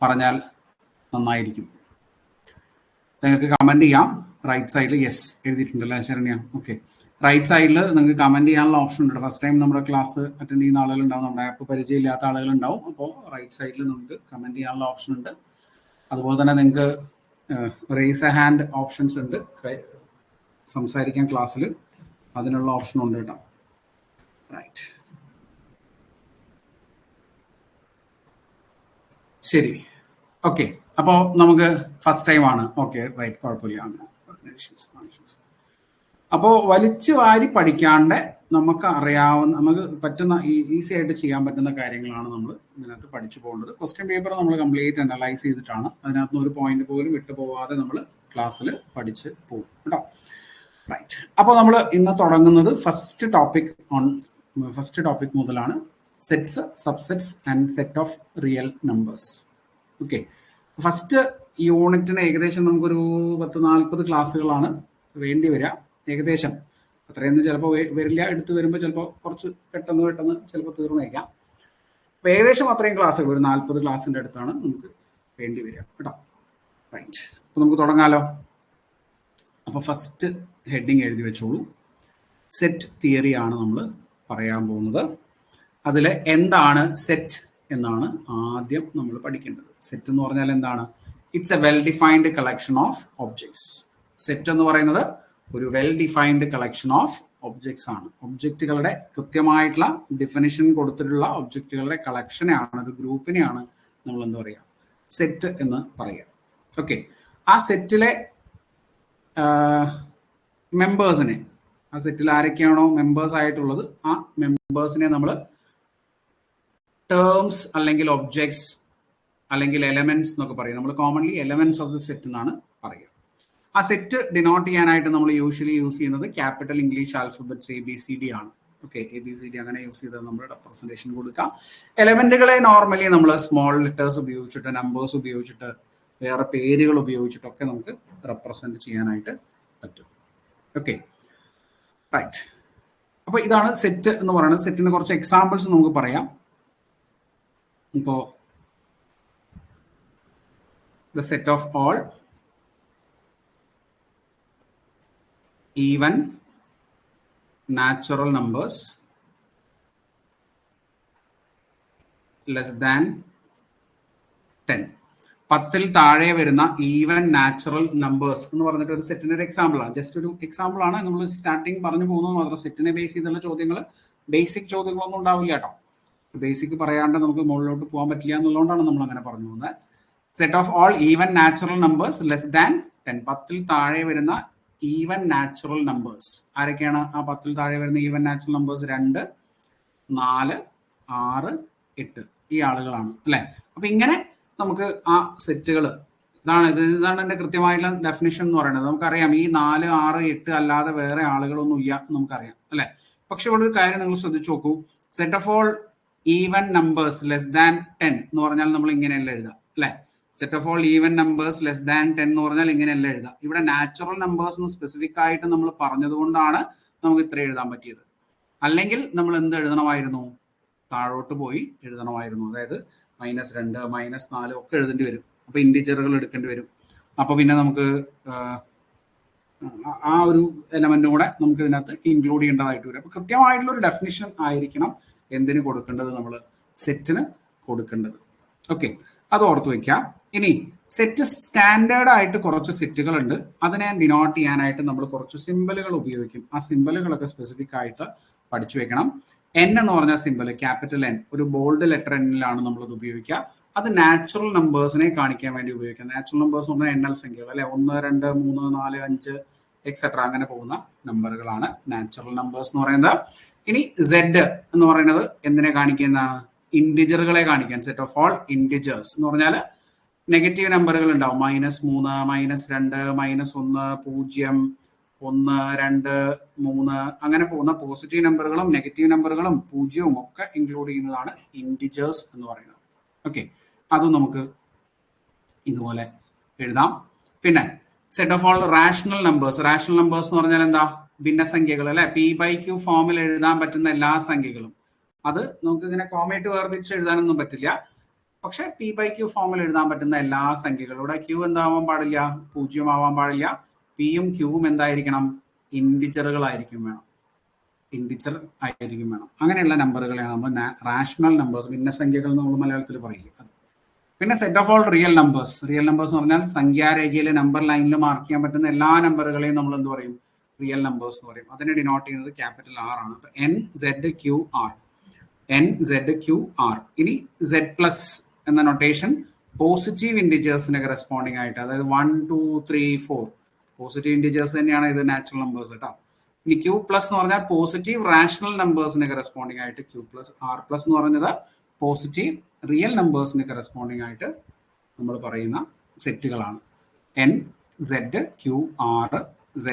പറഞ്ഞാൽ നന്നായിരിക്കും. നിങ്ങൾക്ക് കമന്റ് ചെയ്യാം. റൈറ്റ് സൈഡിൽ യെസ് എഴുതിയിട്ടുണ്ടല്ലോ ശരണ്യ. ഓക്കെ, റൈറ്റ് സൈഡിൽ നിങ്ങൾക്ക് കമന്റ് ചെയ്യാനുള്ള ഓപ്ഷൻ ഉണ്ട്. ഫസ്റ്റ് ടൈം നമ്മുടെ ക്ലാസ് അറ്റൻഡ് ചെയ്യുന്ന ആളുകളുണ്ടാവും, നമ്മുടെ ആപ്പ് പരിചയമില്ലാത്ത ആളുകളുണ്ടാവും. അപ്പോൾ റൈറ്റ് സൈഡിൽ നമുക്ക് കമന്റ് ചെയ്യാനുള്ള ഓപ്ഷൻ ഉണ്ട്. അതുപോലെ തന്നെ നിങ്ങൾക്ക് റേസ് എ ഹാൻഡ് ഓപ്ഷൻസ് ഉണ്ട്, സംസാരിക്കാൻ ക്ലാസ്സിൽ അതിനുള്ള ഓപ്ഷൻ ഉണ്ട് കേട്ടോ. റൈറ്റ്, ശരി. ഓക്കെ, അപ്പോൾ നമുക്ക് ഫസ്റ്റ് ടൈം ആണ്. ഓക്കെ, റൈറ്റ്, കുഴപ്പമില്ല. അപ്പോൾ വലിച്ചു വാരി പഠിക്കാണ്ട് നമുക്ക് അറിയാവുന്ന, നമുക്ക് പറ്റുന്ന, ഈസി ആയിട്ട് ചെയ്യാൻ പറ്റുന്ന കാര്യങ്ങളാണ് നമ്മൾ ഇതിനകത്ത് പഠിച്ചു പോകേണ്ടത്. ക്വസ്റ്റ്യൻ പേപ്പർ നമ്മൾ കംപ്ലീറ്റ് അനലൈസ് ചെയ്തിട്ടാണ്, അതിനകത്ത് ഒരു പോയിന്റ് പോലും വിട്ടു പോവാതെ നമ്മൾ ക്ലാസ്സിൽ പഠിച്ച് പോകും കേട്ടോ. റൈറ്റ്, അപ്പോൾ നമ്മൾ ഇന്ന് തുടങ്ങുന്നത് ഫസ്റ്റ് ടോപ്പിക് മുതലാണ്. Sets, subsets and set of real numbers. Okay, first യൂണിറ്റിന് ഏകദേശം നമുക്കൊരു 10-40 ക്ലാസ്സുകളാണ് വേണ്ടി വരിക. ഏകദേശം അത്രയൊന്നും ചിലപ്പോൾ വരില്ല, എടുത്ത് വരുമ്പോൾ ചിലപ്പോൾ കുറച്ച് പെട്ടെന്ന് ചിലപ്പോൾ തീർന്നേക്കാം. അപ്പോൾ ഏകദേശം അത്രയും ക്ലാസ്സുകൾ, ഒരു 40 ക്ലാസ്സിൻ്റെ അടുത്താണ് നമുക്ക് വേണ്ടി വരിക കേട്ടോ. റൈറ്റ്, അപ്പോൾ നമുക്ക് തുടങ്ങാലോ. അപ്പോൾ ഫസ്റ്റ് ഹെഡിങ് എഴുതി വെച്ചോളൂ. സെറ്റ് തിയറിയാണ് നമ്മൾ പറയാൻ പോകുന്നത്. അതിൽ എന്താണ് സെറ്റ് എന്നാണ് ആദ്യം നമ്മൾ പഠിക്കേണ്ടത്. സെറ്റ് എന്ന് പറഞ്ഞാൽ എന്താണ്? It's A well defined collection of objects. Set എന്ന് പറയുന്നത് ഒരു well defined collection of objects ആണ്. ഒബ്ജക്റ്റുകളുടെ കൃത്യമായിട്ടുള്ള ഡിഫിനിഷൻ കൊടുത്തിട്ടുള്ള ഒബ്ജക്റ്റുകളുടെ കളക്ഷനെയാണ്, ഒരു ഗ്രൂപ്പിനെയാണ് നമ്മൾ എന്താ പറയുക, സെറ്റ് എന്ന് പറയുക. ഓക്കെ, ആ സെറ്റിലെ മെമ്പേഴ്സിനെ, ആ സെറ്റിൽ ആരൊക്കെയാണോ മെമ്പേഴ്സ് ആയിട്ടുള്ളത് ആ മെമ്പേഴ്സിനെ നമ്മൾ ടേംസ് അല്ലെങ്കിൽ ഒബ്ജക്ട്സ് അല്ലെങ്കിൽ എലമെന്റ്സ് എന്നൊക്കെ പറയും. നമ്മൾ commonly elements of the set എന്നാണ് പറയുക. ആ സെറ്റ് ഡിനോട്ട് ചെയ്യാനായിട്ട് നമ്മൾ യൂഷ്വലി യൂസ് ചെയ്യുന്നത് ക്യാപിറ്റൽ ഇംഗ്ലീഷ് ആൽഫബറ്റ്സ് ABCD ആണ്. ഓക്കെ, ABCD അങ്ങനെ യൂസ് ചെയ്ത് നമ്മൾ റെപ്രസെന്റേഷൻ കൊടുക്കാം. എലമെന്റുകളെ നോർമലി നമ്മൾ സ്മോൾ ലെറ്റേഴ്സ് ഉപയോഗിച്ചിട്ട്, നമ്പേഴ്സ് ഉപയോഗിച്ചിട്ട്, വേറെ പേരുകൾ ഉപയോഗിച്ചിട്ടൊക്കെ നമുക്ക് റെപ്രസെന്റ് ചെയ്യാനായിട്ട് പറ്റും. Okay, right. അപ്പോൾ ഇതാണ് സെറ്റ് എന്ന് പറയുന്നത്. സെറ്റിന് കുറച്ച് എക്സാമ്പിൾസ് നമുക്ക് പറയാം. ഇപ്പോൾ the set of all even natural numbers less than 10. 10ൽ താഴെ വരുന്ന ഈവൻ നാച്ചുറൽ നമ്പേഴ്സ് എന്ന് പറഞ്ഞിട്ട് ഒരു സെറ്റിന്റെ ഒരു എക്സാമ്പിൾ ആണ്. ജസ്റ്റ് ഒരു എക്സാമ്പിൾ ആണ്. നമ്മൾ സ്റ്റാർട്ടിങ് പറഞ്ഞു പോകുന്നത് മാത്രം. സെറ്റിനെ ബേസ് ചെയ്തുള്ള ചോദ്യങ്ങൾ, ബേസിക് ചോദ്യങ്ങളൊന്നും ഉണ്ടാവില്ല കേട്ടോ. ബേസിക് പറയാണ്ട് നമുക്ക് മുകളിലോട്ട് പോകാൻ പറ്റില്ല എന്നുള്ളതുകൊണ്ടാണ് നമ്മൾ അങ്ങനെ പറഞ്ഞു പോകുന്നത്. Set of all even natural numbers less than 10. 10ൽ താഴെ വരുന്ന ഈവൻ നാച്ചുറൽ നമ്പേഴ്സ് ആരൊക്കെയാണ്? ആ 10ൽ താഴെ വരുന്ന ഈവൻ നാച്ചുറൽ നമ്പേഴ്സ് 2, 4, 6, 8 ഈ ആളുകളാണ് അല്ലെ. അപ്പൊ ഇങ്ങനെ നമുക്ക് ആ സെറ്റുകൾ, ഇതാണ് എന്റെ കൃത്യമായിട്ടുള്ള ഡെഫിനിഷൻ എന്ന് പറയുന്നത്. നമുക്കറിയാം ഈ 4, 6, 8 അല്ലാതെ വേറെ ആളുകളൊന്നും ഇല്ല നമുക്കറിയാം അല്ലെ. പക്ഷെ ഇവിടെ ഒരു കാര്യം നിങ്ങൾ ശ്രദ്ധിച്ചു നോക്കൂ. Set of all even numbers less than 10 എന്ന് പറഞ്ഞാൽ നമ്മൾ ഇങ്ങനെയല്ല എഴുതാം അല്ലെ. Set of all even numbers less than 10 എന്ന് പറഞ്ഞാൽ ഇങ്ങനെയല്ല എഴുതാം. ഇവിടെ നാച്ചുറൽ നമ്പേഴ്സ് എന്ന് സ്പെസിഫിക് ആയിട്ട് നമ്മൾ പറഞ്ഞത് കൊണ്ടാണ് നമുക്ക് ഇത്ര എഴുതാൻ പറ്റിയത്. അല്ലെങ്കിൽ നമ്മൾ എന്ത് എഴുതണമായിരുന്നു? താഴോട്ട് പോയി എഴുതണമായിരുന്നു. അതായത് -2, -4 ഒക്കെ എഴുതേണ്ടി വരും. അപ്പൊ ഇൻഡിജറുകൾ എടുക്കേണ്ടി വരും. അപ്പൊ പിന്നെ നമുക്ക് ആ ഒരു എലമെന്റും കൂടെ നമുക്ക് ഇതിനകത്ത് ഇൻക്ലൂഡ് ചെയ്യേണ്ടതായിട്ട് വരും. അപ്പൊ കൃത്യമായിട്ടുള്ള ഒരു ഡെഫിനിഷൻ ആയിരിക്കണം എന്തിന് കൊടുക്കേണ്ടത്, നമ്മൾ സെറ്റിന് കൊടുക്കേണ്ടത്. ഓക്കെ, അത് ഓർത്ത് വെക്കാം. ഇനി സെറ്റ് സ്റ്റാൻഡേർഡ് ആയിട്ട് കുറച്ച് സെറ്റുകൾ ഉണ്ട്. അതിനെ ഡിനോട്ട് ചെയ്യാനായിട്ട് നമ്മൾ കുറച്ച് സിമ്പലുകൾ ഉപയോഗിക്കും. ആ സിമ്പലുകളൊക്കെ സ്പെസിഫിക് ആയിട്ട് പഠിച്ചു വെക്കണം. N എന്ന് പറഞ്ഞ സിമ്പൽ, ക്യാപിറ്റൽ N, ഒരു ബോൾഡ് ലെറ്റർ Nലാണ് നമ്മളത് ഉപയോഗിക്കുക. അത് നാച്ചുറൽ നമ്പേഴ്സിനെ കാണിക്കാൻ വേണ്ടി ഉപയോഗിക്കാം. നാച്ചുറൽ നമ്പേഴ്സ് എന്ന് പറഞ്ഞാൽ NL സംഖ്യകൾ അല്ലെ. 1, 2, 3, 4, 5 എക്സെട്ര അങ്ങനെ പോകുന്ന നമ്പറുകളാണ് നാച്ചുറൽ നമ്പേഴ്സ് എന്ന് പറയുന്നത്. ഇനി Z എന്ന് പറയുന്നത് എന്തിനെ കാണിക്കുന്നതാണ്? ഇൻഡിജറുകളെ കാണിക്കാൻ. സെറ്റ് ഓഫ് ഓൾ ഇൻഡിജേഴ്സ് എന്ന് പറഞ്ഞാൽ നെഗറ്റീവ് നമ്പറുകൾ ഉണ്ടാവും. -3, -2, -1, 0, 1, 2, 3 അങ്ങനെ പോകുന്ന പോസിറ്റീവ് നമ്പറുകളും നെഗറ്റീവ് നമ്പറുകളും 0 ഒക്കെ ഇൻക്ലൂഡ് ചെയ്യുന്നതാണ് ഇൻഡിജേഴ്സ് എന്ന് പറയുന്നത്. ഓക്കെ, അതും നമുക്ക് ഇതുപോലെ എഴുതാം. പിന്നെ set of all rational numbers. Rational numbers എന്ന് പറഞ്ഞാൽ എന്താ? ഭിന്നസംഖ്യകൾ അല്ലെ. P/Q ഫോമിൽ എഴുതാൻ പറ്റുന്ന എല്ലാ സംഖ്യകളും. അത് നമുക്ക് ഇങ്ങനെ കോമയായിട്ട് വേർതിരിച്ച് എഴുതാനൊന്നും പറ്റില്ല. പക്ഷെ P/Q ഫോമിൽ എഴുതാൻ പറ്റുന്ന എല്ലാ സംഖ്യകളും. ഇവിടെ Q എന്താവാൻ പാടില്ല? 0 ആവാൻ പാടില്ല. Pയും Qവും എന്തായിരിക്കണം? ഇൻഡിജറുകളായിരിക്കും വേണം. ഇൻഡിജർ ആയിരിക്കും വേണം. അങ്ങനെയുള്ള നമ്പറുകളെയാണ് നമ്മൾ റാഷണൽ നമ്പേഴ്സ്, ഭിന്നസംഖ്യകൾ എന്ന് നമ്മൾ മലയാളത്തിൽ പറയില്ല. പിന്നെ set of all real numbers. Real numbers എന്ന് പറഞ്ഞാൽ സംഖ്യാരേഖയിൽ നമ്പർ ലൈനിൽ മാർക്ക് ചെയ്യാൻ പറ്റുന്ന എല്ലാ നമ്പറുകളെയും നമ്മൾ എന്ത് പറയും? റിയൽ നമ്പേഴ്സ് എന്ന് പറയും. അതിനെ ഡിനോട്ട് ചെയ്യുന്നത് ക്യാപിറ്റൽ R ആണ്. അപ്പൊ NZQR. NZQR. ഇനി Z+ എന്ന നൊട്ടേഷൻ പോസിറ്റീവ് ഇൻഡിജേഴ്സിന് കറസ്പോണ്ടിങ് ആയിട്ട്, അതായത് 1, 2, 3, 4 പോസിറ്റീവ് ഇൻഡിജേഴ്സ് തന്നെയാണ് ഇത് നാച്ചുറൽ നമ്പേഴ്സ് കേട്ടോ. ഇനി Q+ എന്ന് പറഞ്ഞാൽ പോസിറ്റീവ് റാഷണൽ നമ്പേഴ്സിന് കറസ്പോണ്ടിങ് ആയിട്ട് Q+. R+ എന്ന് പറയുന്നത് പോസിറ്റീവ് റിയൽ നമ്പേഴ്സിന് കറസ്പോണ്ടിങ് ആയിട്ട് നമ്മൾ പറയുന്ന സെറ്റുകളാണ്. NZQR, Z+,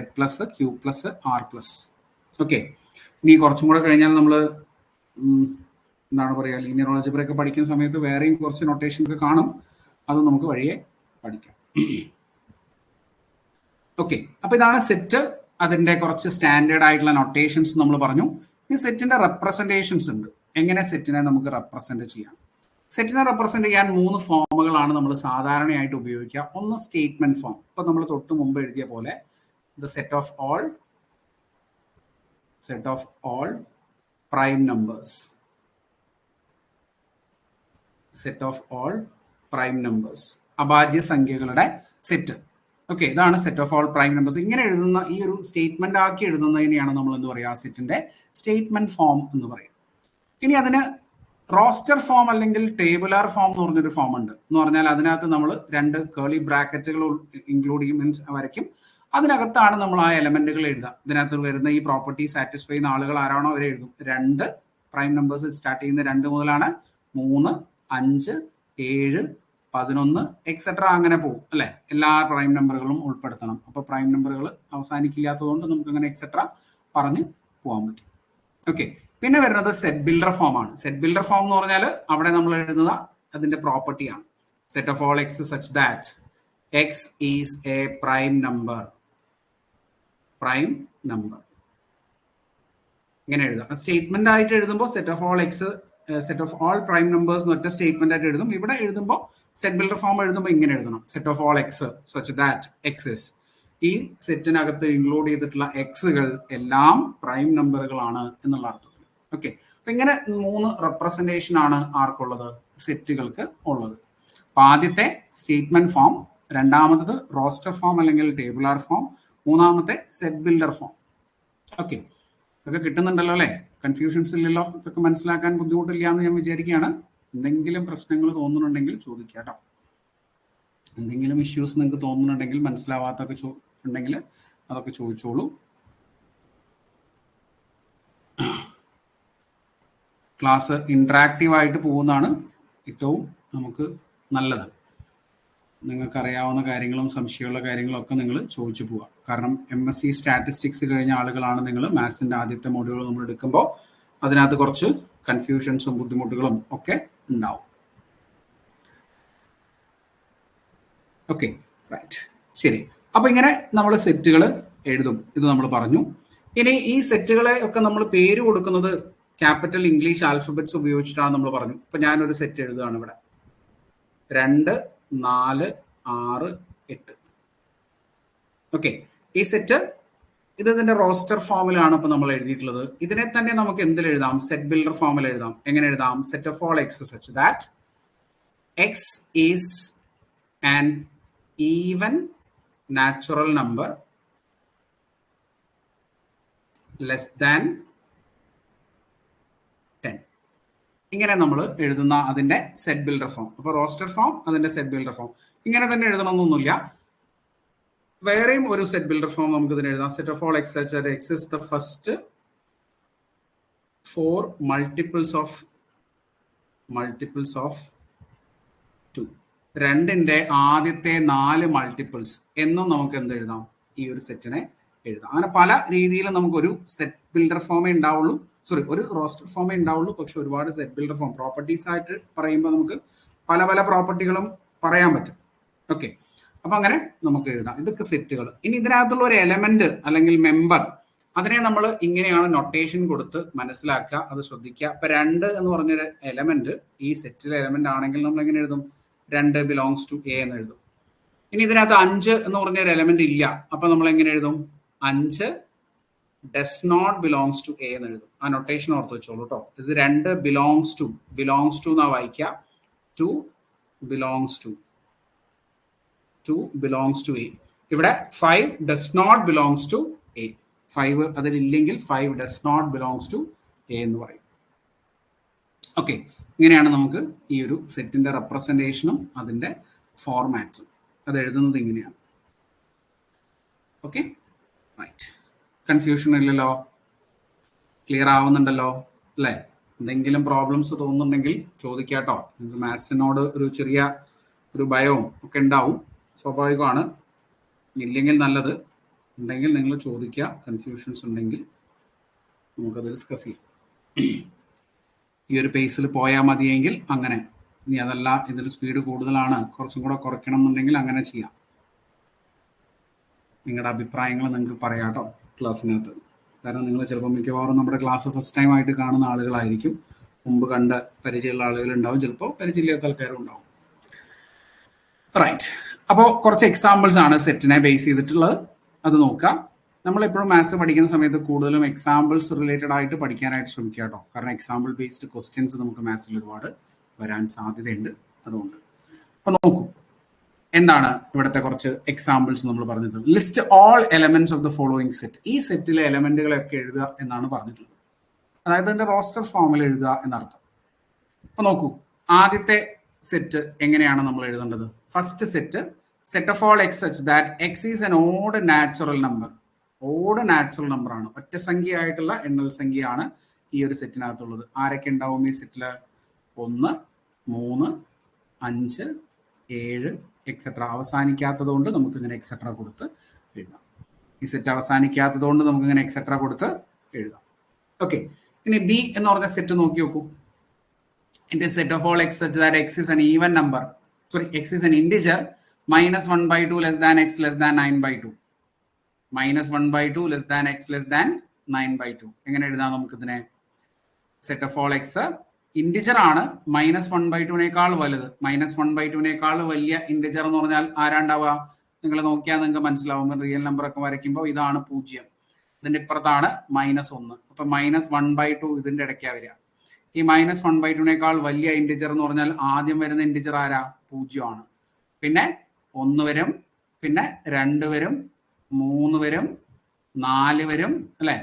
Q+, R+. Okay, ഇനി കുറച്ചും കൂടെ കഴിഞ്ഞാൽ നമ്മൾ എന്താണ് പറയുക, ലീനിയർ ആൾജിബ്ര ഒക്കെ പഠിക്കുന്ന സമയത്ത് വേറെയും കുറച്ച് നൊട്ടേഷൻ ഒക്കെ കാണും. അത് നമുക്ക് വഴിയെ പഠിക്കാം. ഓക്കെ, അപ്പൊ ഇതാണ് സെറ്റ്. അതിന്റെ കുറച്ച് സ്റ്റാൻഡേർഡ് ആയിട്ടുള്ള നൊട്ടേഷൻസ് നമ്മൾ പറഞ്ഞു. ഈ സെറ്റിന്റെ റെപ്രസെന്റേഷൻസ് ഉണ്ട്. എങ്ങനെ സെറ്റിനെ നമുക്ക് റെപ്രസെന്റ് ചെയ്യാം? സെറ്റിനെ റെപ്രസെന്റ് ചെയ്യാൻ 3 ഫോമുകളാണ് നമ്മൾ സാധാരണയായിട്ട് ഉപയോഗിക്കുക. ഒന്ന് സ്റ്റേറ്റ്മെന്റ് ഫോം. ഇപ്പൊ നമ്മൾ തൊട്ട് മുമ്പ് എഴുതിയ പോലെ the set of all set of all prime numbers. Set of all prime numbers. അഭാജ്യ സംഖ്യകളുടെ സെറ്റ്. ഓക്കെ, ഇതാണ് set of all prime numbers. ഇങ്ങനെ എഴുതുന്ന ഈ ഒരു സ്റ്റേറ്റ്മെന്റ് ആക്കി എഴുതുന്നതിനെയാണ് നമ്മൾ എന്ത് പറയുക, സെറ്റിന്റെ സ്റ്റേറ്റ്മെന്റ് ഫോം എന്ന് പറയും. ഇനി അതിന് റോസ്റ്റർ ഫോം അല്ലെങ്കിൽ ടേബുലാർ ഫോം എന്ന് പറഞ്ഞൊരു ഫോം ഉണ്ട്. എന്ന് പറഞ്ഞാൽ അതിനകത്ത് നമ്മൾ 2 കേളി ബ്രാക്കറ്റുകൾ ഇൻക്ലൂഡ് ചെയ്യും, മീൻസ് വരയ്ക്കും. അതിനകത്താണ് നമ്മൾ ആ എലമെന്റുകൾ എഴുതുക. ഇതിനകത്ത് വരുന്ന ഈ പ്രോപ്പർട്ടി സാറ്റിസ്ഫൈ ചെയ്യുന്ന ആളുകൾ ആരാണോ അവരെ എഴുതും. 2 പ്രൈം നമ്പേഴ്സ് സ്റ്റാർട്ട് ചെയ്യുന്ന 2 മുതലാണ് 3, 5, 7, 11 എക്സെട്ര അങ്ങനെ പോകും അല്ലെ. എല്ലാ പ്രൈം നമ്പറുകളും ഉൾപ്പെടുത്തണം. അപ്പോൾ പ്രൈം നമ്പറുകൾ അവസാനിക്കില്ലാത്തതുകൊണ്ട് നമുക്ക് അങ്ങനെ എക്സെട്ര പറഞ്ഞ് പോകാൻ പറ്റും. ഓക്കെ, പിന്നെ വരുന്നത് സെറ്റ് ബിൽഡർ ഫോം ആണ്. സെറ്റ് ബിൽഡർ ഫോം എന്ന് പറഞ്ഞാൽ അവിടെ നമ്മൾ എഴുതുന്ന അതിന്റെ പ്രോപ്പർട്ടിയാണ്. Set of all x such that x is a prime number. Prime number ഇങ്ങനെ എഴുതാം. സ്റ്റേറ്റ്മെന്റ് ആയിട്ട് എഴുതുമ്പോൾ set of all x set of all prime numbers എന്നൊറ്റ സ്റ്റേറ്റ്മെന്റ് ആയിട്ട് എഴുതും. ഇവിടെ എഴുതുമ്പോൾ സെറ്റ് ബിൽഡർ ഫോം എഴുതുമ്പോൾ ഇങ്ങനെ എഴുതണം. Set of all x such that x is, ഈ സെറ്റിനകത്ത് ഇൻക്ലൂഡ് ചെയ്തിട്ടുള്ള എക്സുകൾ എല്ലാം പ്രൈം നമ്പറുകളാണ് എന്നുള്ള അർത്ഥത്തിൽ. ഓക്കെ, അപ്പൊ ഇങ്ങനെ 3 റെപ്രസെന്റേഷൻ ആണ് ആർക്കുള്ളത്, സെറ്റുകൾക്ക് ഉള്ളത്. അപ്പൊ ആദ്യത്തെ സ്റ്റേറ്റ്മെന്റ് ഫോം, രണ്ടാമത്തത് റോസ്റ്റർ ഫോം അല്ലെങ്കിൽ ടേബുലാർ ഫോം, മൂന്നാമത്തെ സെറ്റ് ബിൽഡർ ഫോം. ഓക്കെ, ഇതൊക്കെ കിട്ടുന്നുണ്ടല്ലോ അല്ലെ, കൺഫ്യൂഷൻസ് ഇല്ലല്ലോ, ഇതൊക്കെ മനസ്സിലാക്കാൻ ബുദ്ധിമുട്ടില്ല എന്ന് ഞാൻ വിചാരിക്കുകയാണ്. എന്തെങ്കിലും പ്രശ്നങ്ങൾ തോന്നുന്നുണ്ടെങ്കിൽ ചോദിക്കുക കേട്ടോ. എന്തെങ്കിലും ഇഷ്യൂസ് നിങ്ങൾക്ക് തോന്നുന്നുണ്ടെങ്കിൽ, മനസ്സിലാവാത്തൊക്കെ ഉണ്ടെങ്കിൽ അതൊക്കെ ചോദിച്ചോളൂ. ക്ലാസ് ഇന്ററാക്റ്റീവ് ആയിട്ട് പോകുന്നതാണ് ഏറ്റവും നമുക്ക് നല്ലത്. നിങ്ങൾക്ക് അറിയാവുന്ന കാര്യങ്ങളും സംശയമുള്ള കാര്യങ്ങളും ഒക്കെ നിങ്ങൾ ചോദിച്ചു പോവുക. കാരണം MSc സ്റ്റാറ്റിസ്റ്റിക്സ് കഴിഞ്ഞ ആളുകളാണ് നിങ്ങൾ. മാത്സിന്റെ ആദ്യത്തെ മോഡ്യൂൾ നമ്മൾ എടുക്കുമ്പോൾ അതിനകത്ത് കുറച്ച് കൺഫ്യൂഷൻസും ബുദ്ധിമുട്ടുകളും ഒക്കെ ഉണ്ടാവും. ഓക്കെ, റൈറ്റ്, ശരി. അപ്പൊ ഇങ്ങനെ നമ്മൾ സെറ്റുകൾ എഴുതും, ഇത് നമ്മൾ പറഞ്ഞു. ഇനി ഈ സെറ്റുകളെ ഒക്കെ നമ്മൾ പേര് കൊടുക്കുന്നത് ക്യാപിറ്റൽ ഇംഗ്ലീഷ് ആൽഫബറ്റ്സ് ഉപയോഗിച്ചിട്ടാണ് നമ്മൾ പറഞ്ഞു. ഇപ്പൊ ഞാനൊരു സെറ്റ് എഴുതുകയാണ് ഇവിടെ, 2, 4, 6, 8. ഓക്കെ, ഈ സെറ്റ് ഇതിന്റെ റോസ്റ്റർ ഫോമിലാണ് ഇപ്പൊ നമ്മൾ എഴുതിയിട്ടുള്ളത്. ഇതിനെ തന്നെ നമുക്ക് എന്തിൽ എഴുതാം, സെറ്റ് ബിൽഡർ ഫോമിൽ എഴുതാം. എങ്ങനെ എഴുതാം, set of all x such that x is an even natural number less than 10. ഇങ്ങനെ നമ്മൾ എഴുതുന്ന അതിന്റെ സെറ്റ് ബിൽഡർ ഫോം. അപ്പൊ റോസ്റ്റർ ഫോം, അതിന്റെ സെറ്റ് ബിൽഡർ ഫോം ഇങ്ങനെ തന്നെ എഴുതണമെന്നൊന്നുമില്ല. വേറെയും ഒരു സെറ്റ് ബിൽഡർ ഫോം നമുക്ക് ഇതിന് എഴുതാം. Set of all x such that x is the first 4 multiples of 2. 2ന്റെ ആദ്യത്തെ 4 മൾട്ടിപ്പിൾസ് എന്നും നമുക്ക് എന്ത് എഴുതാം, ഈ ഒരു സെറ്റിനെ എഴുതാം. അങ്ങനെ പല രീതിയിൽ നമുക്കൊരു സെറ്റ് ബിൽഡർ ഫോമേ ഉണ്ടാവുള്ളൂ, ഒരു റോസ്റ്റർ ഫോമേ ഉണ്ടാവുള്ളൂ. പക്ഷെ ഒരുപാട് സെറ്റ് ബിൽഡർ ഫോം പ്രോപ്പർട്ടീസ് ആയിട്ട് പറയുമ്പോൾ നമുക്ക് പല പല പ്രോപ്പർട്ടികളും പറയാൻ പറ്റും. ഓക്കെ, അപ്പൊ അങ്ങനെ നമുക്ക് എഴുതാം. ഇതൊക്കെ സെറ്റുകൾ. ഇനി ഇതിനകത്തുള്ള ഒരു എലമെന്റ് അല്ലെങ്കിൽ മെമ്പർ, അതിനെ നമ്മൾ ഇങ്ങനെയാണ് നൊട്ടേഷൻ കൊടുത്ത് മനസ്സിലാക്കുക, അത് ശ്രദ്ധിക്കുക. അപ്പൊ 2 എന്ന് പറഞ്ഞൊരു എലമെന്റ് ഈ സെറ്റിലെ എലമെന്റ് ആണെങ്കിൽ നമ്മൾ എങ്ങനെ എഴുതും, 2 ബിലോങ്സ് ടു എ എന്ന് എഴുതും. ഇനി ഇതിനകത്ത് 5 എന്ന് പറഞ്ഞൊരു എലമെന്റ് ഇല്ല, അപ്പൊ നമ്മൾ എങ്ങനെ എഴുതും, 5 does not belongs to A എന്ന് എഴുതും. ആ നൊട്ടേഷൻ ഓർത്ത് വെച്ചോളൂ കേട്ടോ. ഇത് 2 ബിലോങ്സ് ടു എന്നാ വായിക്കുക. 2 ബിലോങ്സ് ടു എ. ഇവിടെ 5 does not belongs to A. 5 അതിലില്ലെങ്കിൽ 5 does not belongs to A എന്ന് പറയും. ഓക്കെ, ഇങ്ങനെയാണ് നമുക്ക് ഈ ഒരു സെറ്റിന്റെ റെപ്രസെന്റേഷനും അതിന്റെ ഫോർമാറ്റും അത് എഴുതുന്നത് ഇങ്ങനെയാണ്. Okay, right. കൺഫ്യൂഷൻ ഇല്ലല്ലോ, ക്ലിയർ ആവുന്നുണ്ടല്ലോ അല്ലേ? എന്തെങ്കിലും പ്രോബ്ലംസ് തോന്നുന്നുണ്ടെങ്കിൽ ചോദിക്കാട്ടോ. നിങ്ങൾക്ക് മാത്സിനോട് ഒരു ചെറിയ ഒരു ഭയവും ഒക്കെ ഉണ്ടാവും, സ്വാഭാവികമാണ്. ഇല്ലെങ്കിൽ നല്ലത്, ഉണ്ടെങ്കിൽ നിങ്ങൾ ചോദിക്കുക. കൺഫ്യൂഷൻസ് ഉണ്ടെങ്കിൽ നമുക്കത് ഡിസ്കസ് ചെയ്യാം. ഈ ഒരു പേസിൽ പോയാൽ മതിയെങ്കിൽ അങ്ങനെ. ഇനി അതല്ല, ഇതിൽ സ്പീഡ് കൂടുതലാണ്, കുറച്ചും കൂടെ കുറയ്ക്കണം എന്നുണ്ടെങ്കിൽ അങ്ങനെ ചെയ്യാം. നിങ്ങളുടെ അഭിപ്രായങ്ങൾ നിങ്ങൾക്ക് പറയാം കേട്ടോ ക്ലാസ്സിനകത്ത്. കാരണം നിങ്ങൾ ചിലപ്പോൾ മിക്കവാറും നമ്മുടെ ക്ലാസ് ഫസ്റ്റ് ടൈം ആയിട്ട് കാണുന്ന ആളുകളായിരിക്കും. മുമ്പ് കണ്ട പരിചയമുള്ള ആളുകളുണ്ടാവും, ചിലപ്പോൾ പരിചയമില്ലാത്ത ആൾക്കാരും ഉണ്ടാവും. റൈറ്റ്. അപ്പോൾ കുറച്ച് എക്സാമ്പിൾസ് ആണ് സെറ്റിനെ ബേസ് ചെയ്തിട്ടുള്ളത്, അത് നോക്കാം. നമ്മളെപ്പോഴും മാത്സ് പഠിക്കുന്ന സമയത്ത് കൂടുതലും എക്സാമ്പിൾസ് റിലേറ്റഡ് ആയിട്ട് പഠിക്കാനായിട്ട് ശ്രമിക്കുക കേട്ടോ. കാരണം എക്സാമ്പിൾ ബേസ്ഡ് ക്വസ്റ്റ്യൻസ് നമുക്ക് മാത്സിൽ ഒരുപാട് വരാൻ സാധ്യതയുണ്ട്. അതുകൊണ്ട് അപ്പൊ നോക്കൂ, എന്താണ് ഇവിടുത്തെ കുറച്ച് എക്സാമ്പിൾസ് നമ്മൾ പറഞ്ഞിട്ടുള്ളത്. List all elements of the following set. ഈ സെറ്റിലെ എലമെന്റുകളൊക്കെ എഴുതുക എന്നാണ് പറഞ്ഞിട്ടുള്ളത്. അതായത് അതിന്റെ റോസ്റ്റർ ഫോമിൽ എഴുതുക എന്നർത്ഥം. അപ്പൊ നോക്കൂ, ആദ്യത്തെ സെറ്റ് എങ്ങനെയാണ് നമ്മൾ എഴുതേണ്ടത്. First set, set of all x such that x is an odd natural number. Odd natural number ആണ്, ഒറ്റ സംഖ്യയായിട്ടുള്ള എണ്ണൽ സംഖ്യയാണ് ഈ ഒരു സെറ്റിനകത്തുള്ളത്. ആരൊക്കെ ഉണ്ടാവും ഈ സെറ്റില്? 1, 3, 5, 7 എക്സെട്ര. അവസാനിക്കാത്തത് കൊണ്ട് നമുക്ക് ഇങ്ങനെ എക്സെട്ര കൊടുത്ത് എഴുതാം. ഈ സെറ്റ് അവസാനിക്കാത്തത് കൊണ്ട് നമുക്ക് ഇങ്ങനെ എക്സെട്ര കൊടുത്ത് എഴുതാം. ഓക്കെ, ഇനി ബി എന്ന് പറഞ്ഞ സെറ്റ് നോക്കി നോക്കൂ. It is set of all x such that x is an even number. Sorry, x is an integer minus 1/2 less than x less than 9/2. Minus 1/2 less than x less than 9/2. എങ്ങനെ എഴുതാം നമുക്ക് ഇതിനെ? Set of all X integer ആണ്, -1/2 വലുത്. -1/2 വലിയ integer എന്ന് പറഞ്ഞാൽ ആരാണ്ടാവുക? നിങ്ങൾ നോക്കിയാൽ നിങ്ങൾക്ക് മനസ്സിലാവും. റിയൽ നമ്പർ ഒക്കെ വരയ്ക്കുമ്പോൾ ഇതാണ് 0, ഇതിന്റെ ഇപ്പുറത്താണ് -1. അപ്പൊ -1/2 ഇതിന്റെ ഇടയ്ക്കാ വരിക. ഈ -1/2 വലിയ ഇന്റിജർ എന്ന് പറഞ്ഞാൽ ആദ്യം വരുന്ന ഇന്റിജർ ആരാ? 0 ആണ്. പിന്നെ 1 വരും, പിന്നെ 2 വരും, 3 വരും, 4 വരും അല്ലെ.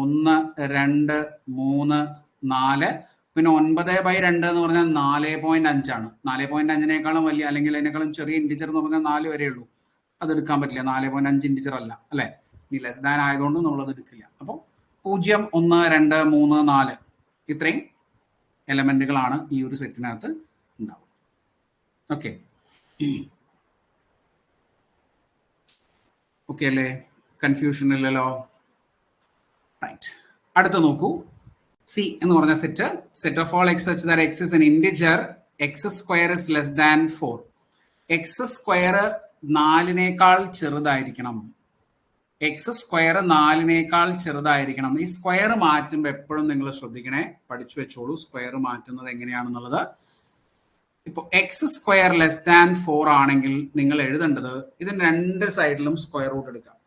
1, 2, 3, 4, പിന്നെ 9/2 എന്ന് പറഞ്ഞാൽ 4.5 ആണ്. 4.5 വലിയ അല്ലെങ്കിൽ അതിനേക്കാളും ചെറിയ ഇന്റിജർ എന്ന് പറഞ്ഞാൽ 4 വരെ ഉള്ളൂ. അത് എടുക്കാൻ പറ്റില്ല. 4.5 ഇന്റിജർ അല്ല അല്ലെ. ഇനി ലെസ് ദാൻ ആയതുകൊണ്ട് നമ്മൾ അത് എടുക്കില്ല. അപ്പോൾ 0, 1, 2, 3, 4 ഇത്രയും എലമെന്റുകളാണ് ഈ ഒരു സെറ്റിനകത്ത് ഉണ്ടാവും. ഓക്കെ ഓക്കെ അല്ലേ? കൺഫ്യൂഷൻ ഇല്ലല്ലോ? റൈറ്റ്. അടുത്ത നോക്കൂ, സി എന്ന് പറഞ്ഞ set. Set of all x such that x is an integer x square is less than 4. X square 4നേക്കാൾ ചെറുതായിരിക്കണം. എക്സ് സ്ക്വയർ 4നേക്കാൾ ചെറുതായിരിക്കണം. ഈ സ്ക്വയർ മാറ്റുമ്പോൾ എപ്പോഴും നിങ്ങൾ ശ്രദ്ധിക്കണേ, പഠിച്ചു വെച്ചോളൂ സ്ക്വയർ മാറ്റുന്നത് എങ്ങനെയാണെന്നുള്ളത്. ഇപ്പൊ എക്സ് സ്ക്വയർ ലെസ് ദാൻ 4 ആണെങ്കിൽ നിങ്ങൾ എഴുതേണ്ടത് ഇതിന് രണ്ട് സൈഡിലും സ്ക്വയർ റൂട്ട് എടുക്കാം.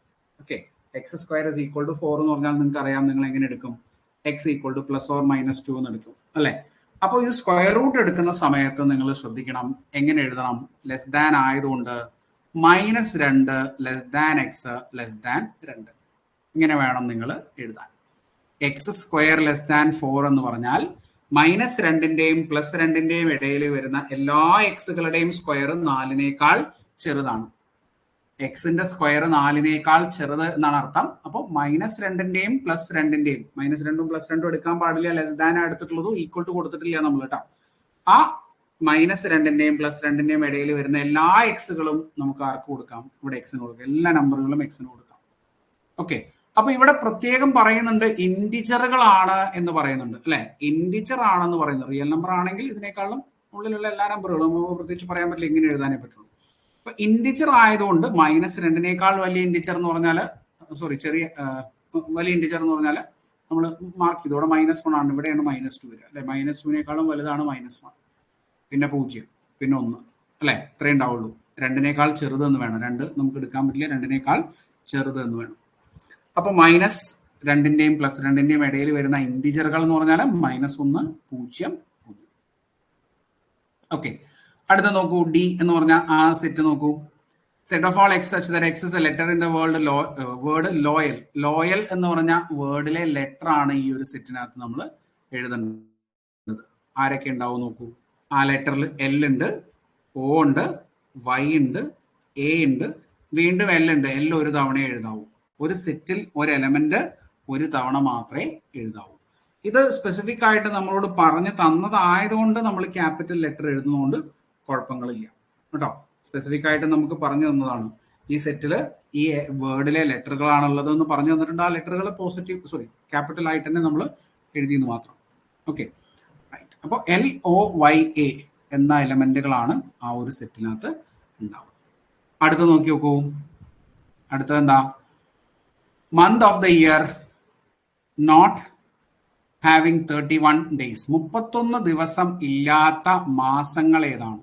Okay, x square is equal to 4 എന്ന് പറഞ്ഞാൽ നിങ്ങൾക്ക് അറിയാം നിങ്ങൾ എങ്ങനെ എടുക്കും. എക്സ് ഈക്വൽ ടു +or-2 എന്ന് എടുക്കും അല്ലെ. അപ്പോൾ ഇത് സ്ക്വയർ റൂട്ട് എടുക്കുന്ന സമയത്ത് നിങ്ങൾ ശ്രദ്ധിക്കണം എങ്ങനെ എഴുതണം. ലെസ് ദാൻ ആയതുകൊണ്ട് -2 less than X less than 2 ഇങ്ങനെ വേണം നിങ്ങൾ എഴുതാൻ. എക്സ് സ്ക്വയർ ലെസ് ദാൻ 4 എന്ന് പറഞ്ഞാൽ -2ന്റെയും +2ന്റെയും ഇടയിൽ വരുന്ന എല്ലാ എക്സുകളുടെയും സ്ക്വയർ 4നേക്കാൾ ചെറുതാണ്. എക്സിന്റെ സ്ക്വയർ 4നേക്കാൾ ചെറുത് എന്നാണ് അർത്ഥം. അപ്പോൾ -2ന്റെയും +2ന്റെയും, -2ഉം +2ഉം എടുക്കാൻ പാടില്ല. ലെസ് ദാൻ എടുത്തിട്ടുള്ളതും ഈക്വൽ ടു കൊടുത്തിട്ടില്ല നമ്മൾ കേട്ടോ. ആ -2ന്റെയും +2ന്റെയും ഇടയിൽ വരുന്ന എല്ലാ എക്സുകളും നമുക്ക് ആർക്ക് കൊടുക്കാം? ഇവിടെ എക്സിന് കൊടുക്കാം. എല്ലാ നമ്പറുകളും എക്സിന് കൊടുക്കാം. ഓക്കെ, അപ്പൊ ഇവിടെ പ്രത്യേകം പറയുന്നുണ്ട് ഇന്റിജറുകളാണ് എന്ന് പറയുന്നുണ്ട് അല്ലെ. ഇന്റിജർ ആണെന്ന് പറയുന്നത്. റിയൽ നമ്പർ ആണെങ്കിൽ ഇതിനേക്കാളും ഉള്ളിലുള്ള എല്ലാ നമ്പറുകളും പ്രത്യേകിച്ച് പറയാൻ പറ്റില്ല, ഇങ്ങനെ എഴുതാനേ പറ്റുള്ളൂ. അപ്പൊ ഇന്റിജർ ആയതുകൊണ്ട് -2നേക്കാൾ വലിയ ഇന്റിജർ എന്ന് പറഞ്ഞാൽ, സോറി ചെറിയ വലിയ ഇന്റിജർ എന്ന് പറഞ്ഞാൽ നമ്മൾ മാർക്ക് ചെയ്തു. ഇവിടെ -1 ആണ്, ഇവിടെയാണ് -2 വരിക അല്ലെ. -2നേക്കാളും വലുതാണ് -1, പിന്നെ 0, പിന്നെ 1 അല്ലെ. ഇത്രേ ഉണ്ടാവുള്ളൂ. 2നേക്കാൾ ചെറുത് എന്ന് വേണം. 2 നമുക്ക് എടുക്കാൻ പറ്റില്ല, 2നേക്കാൾ ചെറുത് എന്ന് വേണം. അപ്പൊ -2ന്റെയും +2ന്റെയും ഇടയിൽ വരുന്ന ഇന്റിജറുകൾ എന്ന് പറഞ്ഞാൽ -1, 0, 1. ഓക്കെ, അടുത്ത നോക്കൂ, ഡി എന്ന് പറഞ്ഞ ആ സെറ്റ് നോക്കൂ. Set of all x such that x is a letter in the word loyal. Loyal എന്ന് പറഞ്ഞ വേർഡിലെ ലെറ്റർ ആണ് ഈ ഒരു സെറ്റിനകത്ത് നമ്മൾ എഴുതേണ്ടത്. ആരൊക്കെ ഉണ്ടാവും നോക്കൂ. ആ ലെറ്ററിൽ എൽ ഉണ്ട്, ഒ ഉണ്ട്, വൈ ഉണ്ട്, എ ഉണ്ട്, വീണ്ടും എൽ ഉണ്ട്. എൽ ഒരു തവണ എഴുതാവൂ. ഒരു സെറ്റിൽ ഒരു എലമെന്റ് ഒരു തവണ മാത്രമേ എഴുതാവൂ. ഇത് സ്പെസിഫിക് ആയിട്ട് നമ്മളോട് പറഞ്ഞു തന്നതായതുകൊണ്ട് നമ്മൾ ക്യാപിറ്റൽ ലെറ്റർ എഴുതുന്നതുകൊണ്ട് കുഴപ്പങ്ങളില്ല കേട്ടോ. സ്പെസിഫിക് ആയിട്ട് നമുക്ക് പറഞ്ഞു തന്നതാണ്. ഈ സെറ്റില് ഈ വേർഡിലെ ലെറ്ററുകളാണുള്ളത് എന്ന് പറഞ്ഞു തന്നിട്ടുണ്ട്. ആ ലെറ്ററുകൾ ക്യാപിറ്റൽ ആയിട്ട് തന്നെ നമ്മൾ എഴുതിയെന്ന് മാത്രം. ഓക്കെ, അപ്പോൾ LOYA എന്ന എലമെന്റുകളാണ് ആ ഒരു സെറ്റിനകത്ത് ഉണ്ടാവുക. അടുത്ത നോക്കി നോക്കൂ. അടുത്തത് എന്താ? Month of the year not having 31 days. 31 ദിവസം ഇല്ലാത്ത മാസങ്ങൾ ഏതാണ്?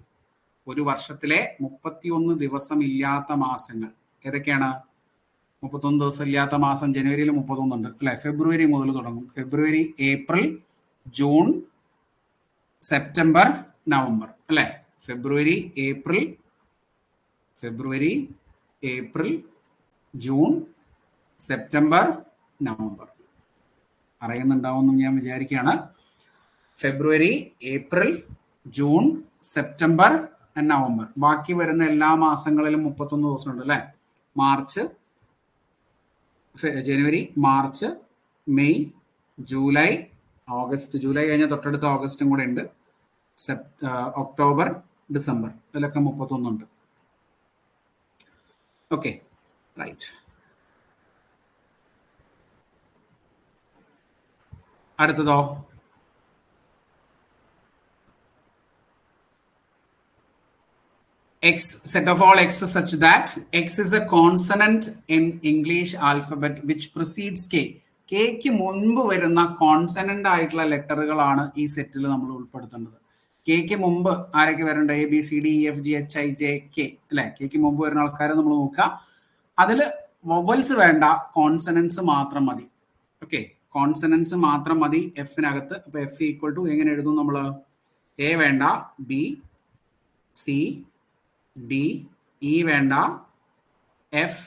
ഒരു വർഷത്തിലെ 31 ദിവസം ഇല്ലാത്ത മാസങ്ങൾ ഏതൊക്കെയാണ്? 31 ദിവസം ഇല്ലാത്ത മാസം ജനുവരിയിൽ 31 ഉണ്ട് അല്ലെ. ഫെബ്രുവരി മുതൽ തുടങ്ങും. ഫെബ്രുവരി, ഏപ്രിൽ, ജൂൺ, സെപ്റ്റംബർ, നവംബർ അല്ലെ. ഫെബ്രുവരി, ഏപ്രിൽ, ജൂൺ, സെപ്റ്റംബർ, നവംബർ. അറിയുന്നുണ്ടാവുമെന്ന് ഞാൻ വിചാരിക്കുകയാണ്. ഫെബ്രുവരി, ഏപ്രിൽ, ജൂൺ, സെപ്റ്റംബർ, നവംബർ. ബാക്കി വരുന്ന എല്ലാ മാസങ്ങളിലും 31 ദിവസം ഉണ്ട് അല്ലെ. ജനുവരി, March, May, July, August. July കഴിഞ്ഞാൽ തൊട്ടടുത്ത ഓഗസ്റ്റും കൂടെ ഉണ്ട്. ഒക്ടോബർ, ഡിസംബർ, ഇതിലൊക്കെ 31 ഉണ്ട്. Okay, right. അടുത്തതോ, x, set of all x such that x is a consonant in English alphabet which precedes k. കെക്ക് മുൻപ് വരുന്ന കോൺസണന്റ് ആയിട്ടുള്ള ലെറ്ററുകളാണ് ഈ സെറ്റിൽ നമ്മൾ ഉൾപ്പെടുത്തേണ്ടത്. കെക്ക് മുമ്പ് ആരൊക്കെ വരേണ്ടത്? A B C D E F G H I J K അല്ലെ. കെക്ക് മുമ്പ് വരുന്ന ആൾക്കാരെ നമ്മൾ നോക്കുക. അതിൽ വൊവൽസ് വേണ്ട, കോൺസണൻസ് മാത്രം മതി. ഓക്കെ, കോൺസണൻസ് മാത്രം മതി എഫിനകത്ത്. അപ്പൊ എഫ് ഈക്വൽ ടു എങ്ങനെ എഴുതും നമ്മൾ? എ വേണ്ട, ബി, സി, ഡി, ഇ വേണ്ട, എഫ്,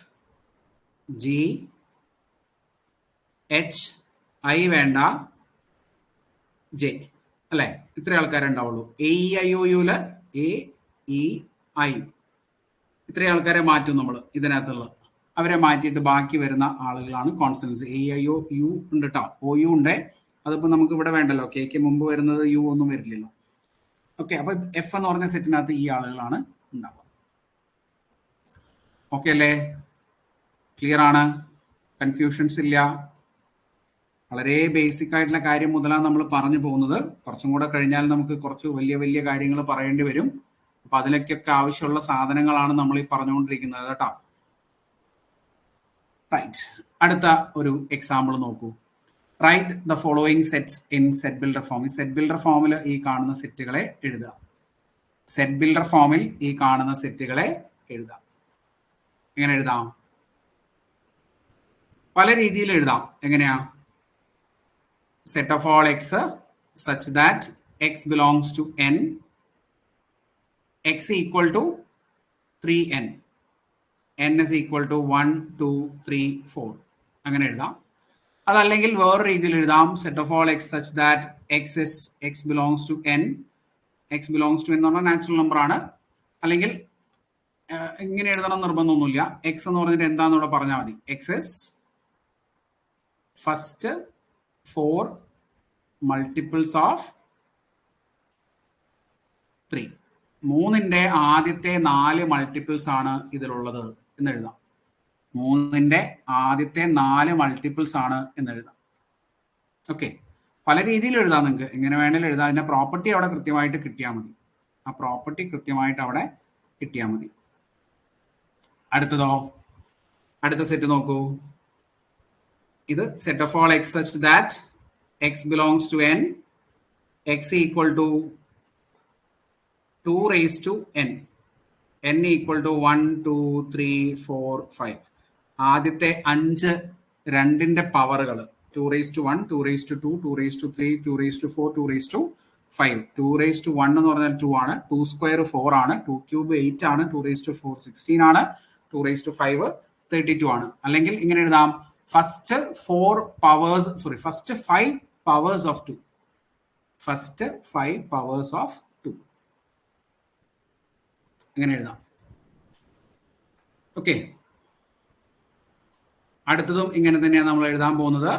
ജി, എച്ച്, ഐ വേണ്ട, ജെ അല്ലെ. ഇത്ര ആൾക്കാരെ ഉണ്ടാവുള്ളൂ. എ ഇ ഐ ഒ യുല് എ ഇ ഐ ഇത്ര ആൾക്കാരെ മാറ്റും നമ്മൾ ഇതിനകത്തുള്ള. അവരെ മാറ്റിയിട്ട് ബാക്കി വരുന്ന ആളുകളാണ് consonants. A I O U ഉണ്ട് കേട്ടോ, ഒ യു ഉണ്ട്. അതിപ്പോ നമുക്ക് ഇവിടെ വേണ്ടല്ലോ, കെക്ക് മുമ്പ് വരുന്നത് യു ഒന്നും വരില്ലല്ലോ. ഓക്കെ, അപ്പൊ എഫ് എന്ന് പറഞ്ഞ സെറ്റിനകത്ത് ഈ ആളുകളാണ് ഉണ്ടാവുക. ഓക്കെ അല്ലേ? ക്ലിയർ ആണ്? കൺഫ്യൂഷൻസ് ഇല്ല? വളരെ ബേസിക് ആയിട്ടുള്ള കാര്യം മുതലാണ് നമ്മൾ പറഞ്ഞു പോകുന്നത്. കുറച്ചും കൂടെ കഴിഞ്ഞാൽ നമുക്ക് കുറച്ച് വലിയ വലിയ കാര്യങ്ങൾ പറയേണ്ടി വരും. അപ്പൊ അതിലേക്കൊക്കെ ആവശ്യമുള്ള സാധനങ്ങളാണ് നമ്മൾ ഈ പറഞ്ഞുകൊണ്ടിരിക്കുന്നത് കേട്ടോ. റൈറ്റ്, അടുത്ത ഒരു എക്സാമ്പിൾ നോക്കൂ. Write the following sets in set builder form. ഈ സെറ്റ് ബിൽഡർ ഫോമിൽ ഈ കാണുന്ന സെറ്റുകളെ എഴുതുക. സെറ്റ് ബിൽഡർ ഫോമിൽ ഈ കാണുന്ന സെറ്റുകളെ എഴുതാം. എങ്ങനെ എഴുതാം? പല രീതിയിൽ എഴുതാം. എങ്ങനെയാ? set of all x such that x belongs to n, x equal to 3n, n is equal to 1, 2, 3, 4 അങ്ങനെ എഴുതാം. അതല്ലെങ്കിൽ വേറെ രീതിയിൽ എഴുതാം. set of all x such that x belongs to n, x belongs to n എന്ന് പറഞ്ഞാൽ natural number ആണ്. അല്ലെങ്കിൽ ഇങ്ങനെ എഴുതണം നിർബന്ധമൊന്നുമില്ല. x എന്ന് പറഞ്ഞിട്ട് എന്താന്ന് ഇവിടെ പറഞ്ഞാൽ മതി. x is first 4 multiples of 3. 3ന്റെ ആദ്യത്തെ 4 മൾട്ടിപ്പിൾസ് ആണ് ഇതിലുള്ളത് എന്ന് എഴുതാം. 3ന്റെ ആദ്യത്തെ 4 മൾട്ടിപ്പിൾസ് ആണ് എന്ന് എഴുതാം. ഓക്കെ, പല രീതിയിൽ എഴുതാം. നിങ്ങൾക്ക് എങ്ങനെ വേണമെങ്കിലും എഴുതാം. അതിന്റെ പ്രോപ്പർട്ടി അവിടെ കൃത്യമായിട്ട് കിട്ടിയാൽ മതി. ആ പ്രോപ്പർട്ടി കൃത്യമായിട്ട് അവിടെ കിട്ടിയാൽ മതി. അടുത്തതോ, അടുത്ത സെറ്റ് നോക്കൂ. ഇത് set of all x such that x belongs to n, x equal to 2 raised to n, n equal to 1, 2, 3, 4, 5. ആദ്യത്തെ 5 രണ്ടിന്റെ പവറുകൾ 2 raised to 1, 2 raised to 2, 2 raised to 3, 2 raised to 4, 2 raised to 5. 2 raised to 1 എന്ന് പറഞ്ഞാൽ 2 ആണ്. 2 square 4 ആണ്. 2 cube 8 ആണ്. 2 raised to 4 16 ആണ്. 2 raised to 5 32 ആണ്. അല്ലെങ്കിൽ ഇങ്ങനെ എഴുതാം. first 5 powers of 2. First 5 powers of 2. അങ്ങനെ എഴുതാം. ഓക്കെ, അടുത്തതും ഇങ്ങനെ തന്നെയാണ് നമ്മൾ എഴുതാൻ പോകുന്നത്.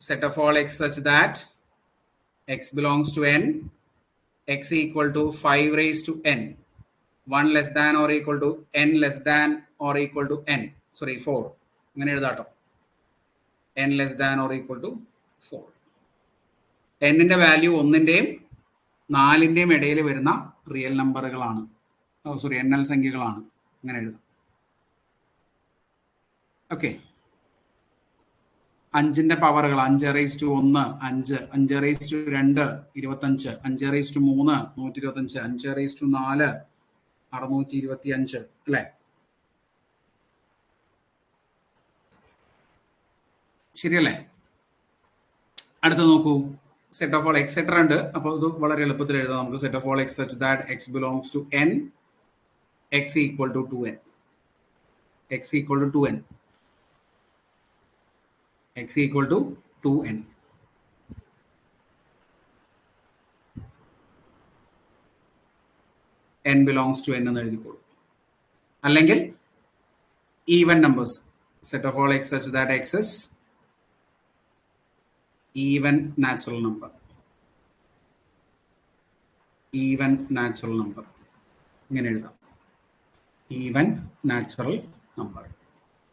set of all x such that x belongs to n, x equal to 5 raised to n, 1 less than or equal to n less than or equal to n, 4 അങ്ങനെ എഴുതാട്ടോ. n less than or equal to 4. n-ന്റെ value 1ന്റെയും 4ന്റെയും ഇടയിൽ വരുന്ന real നമ്പറുകളാണ്. NL സംഖ്യകളാണ്. അങ്ങനെ എഴുതാം. ഓക്കെ, 5ന്റെ പവറുകൾ 5 raised to 1 5, 5 raised to 2 25, 5 raised to 3 125, 5 raised to 4 625 അല്ലേ. ശരിയല്ലേ? അടുത്ത നോക്കൂ, സെറ്റ് ഓഫ് ഓൾ എക്സെട്ര ഉണ്ട്. അപ്പോൾ ഇത് വളരെ എളുപ്പത്തിൽ എഴുതാം നമുക്ക്. Set of all x such that x belongs to N, x equal to 2n, x equal to 2n, x equal to 2n. n belongs to n എന്ന് എഴുതിക്കോളൂ. അല്ലെങ്കിൽ even numbers, set of all x such that x is even natural number, even natural number ഇങ്ങനെ എഴുതാം. Even natural number.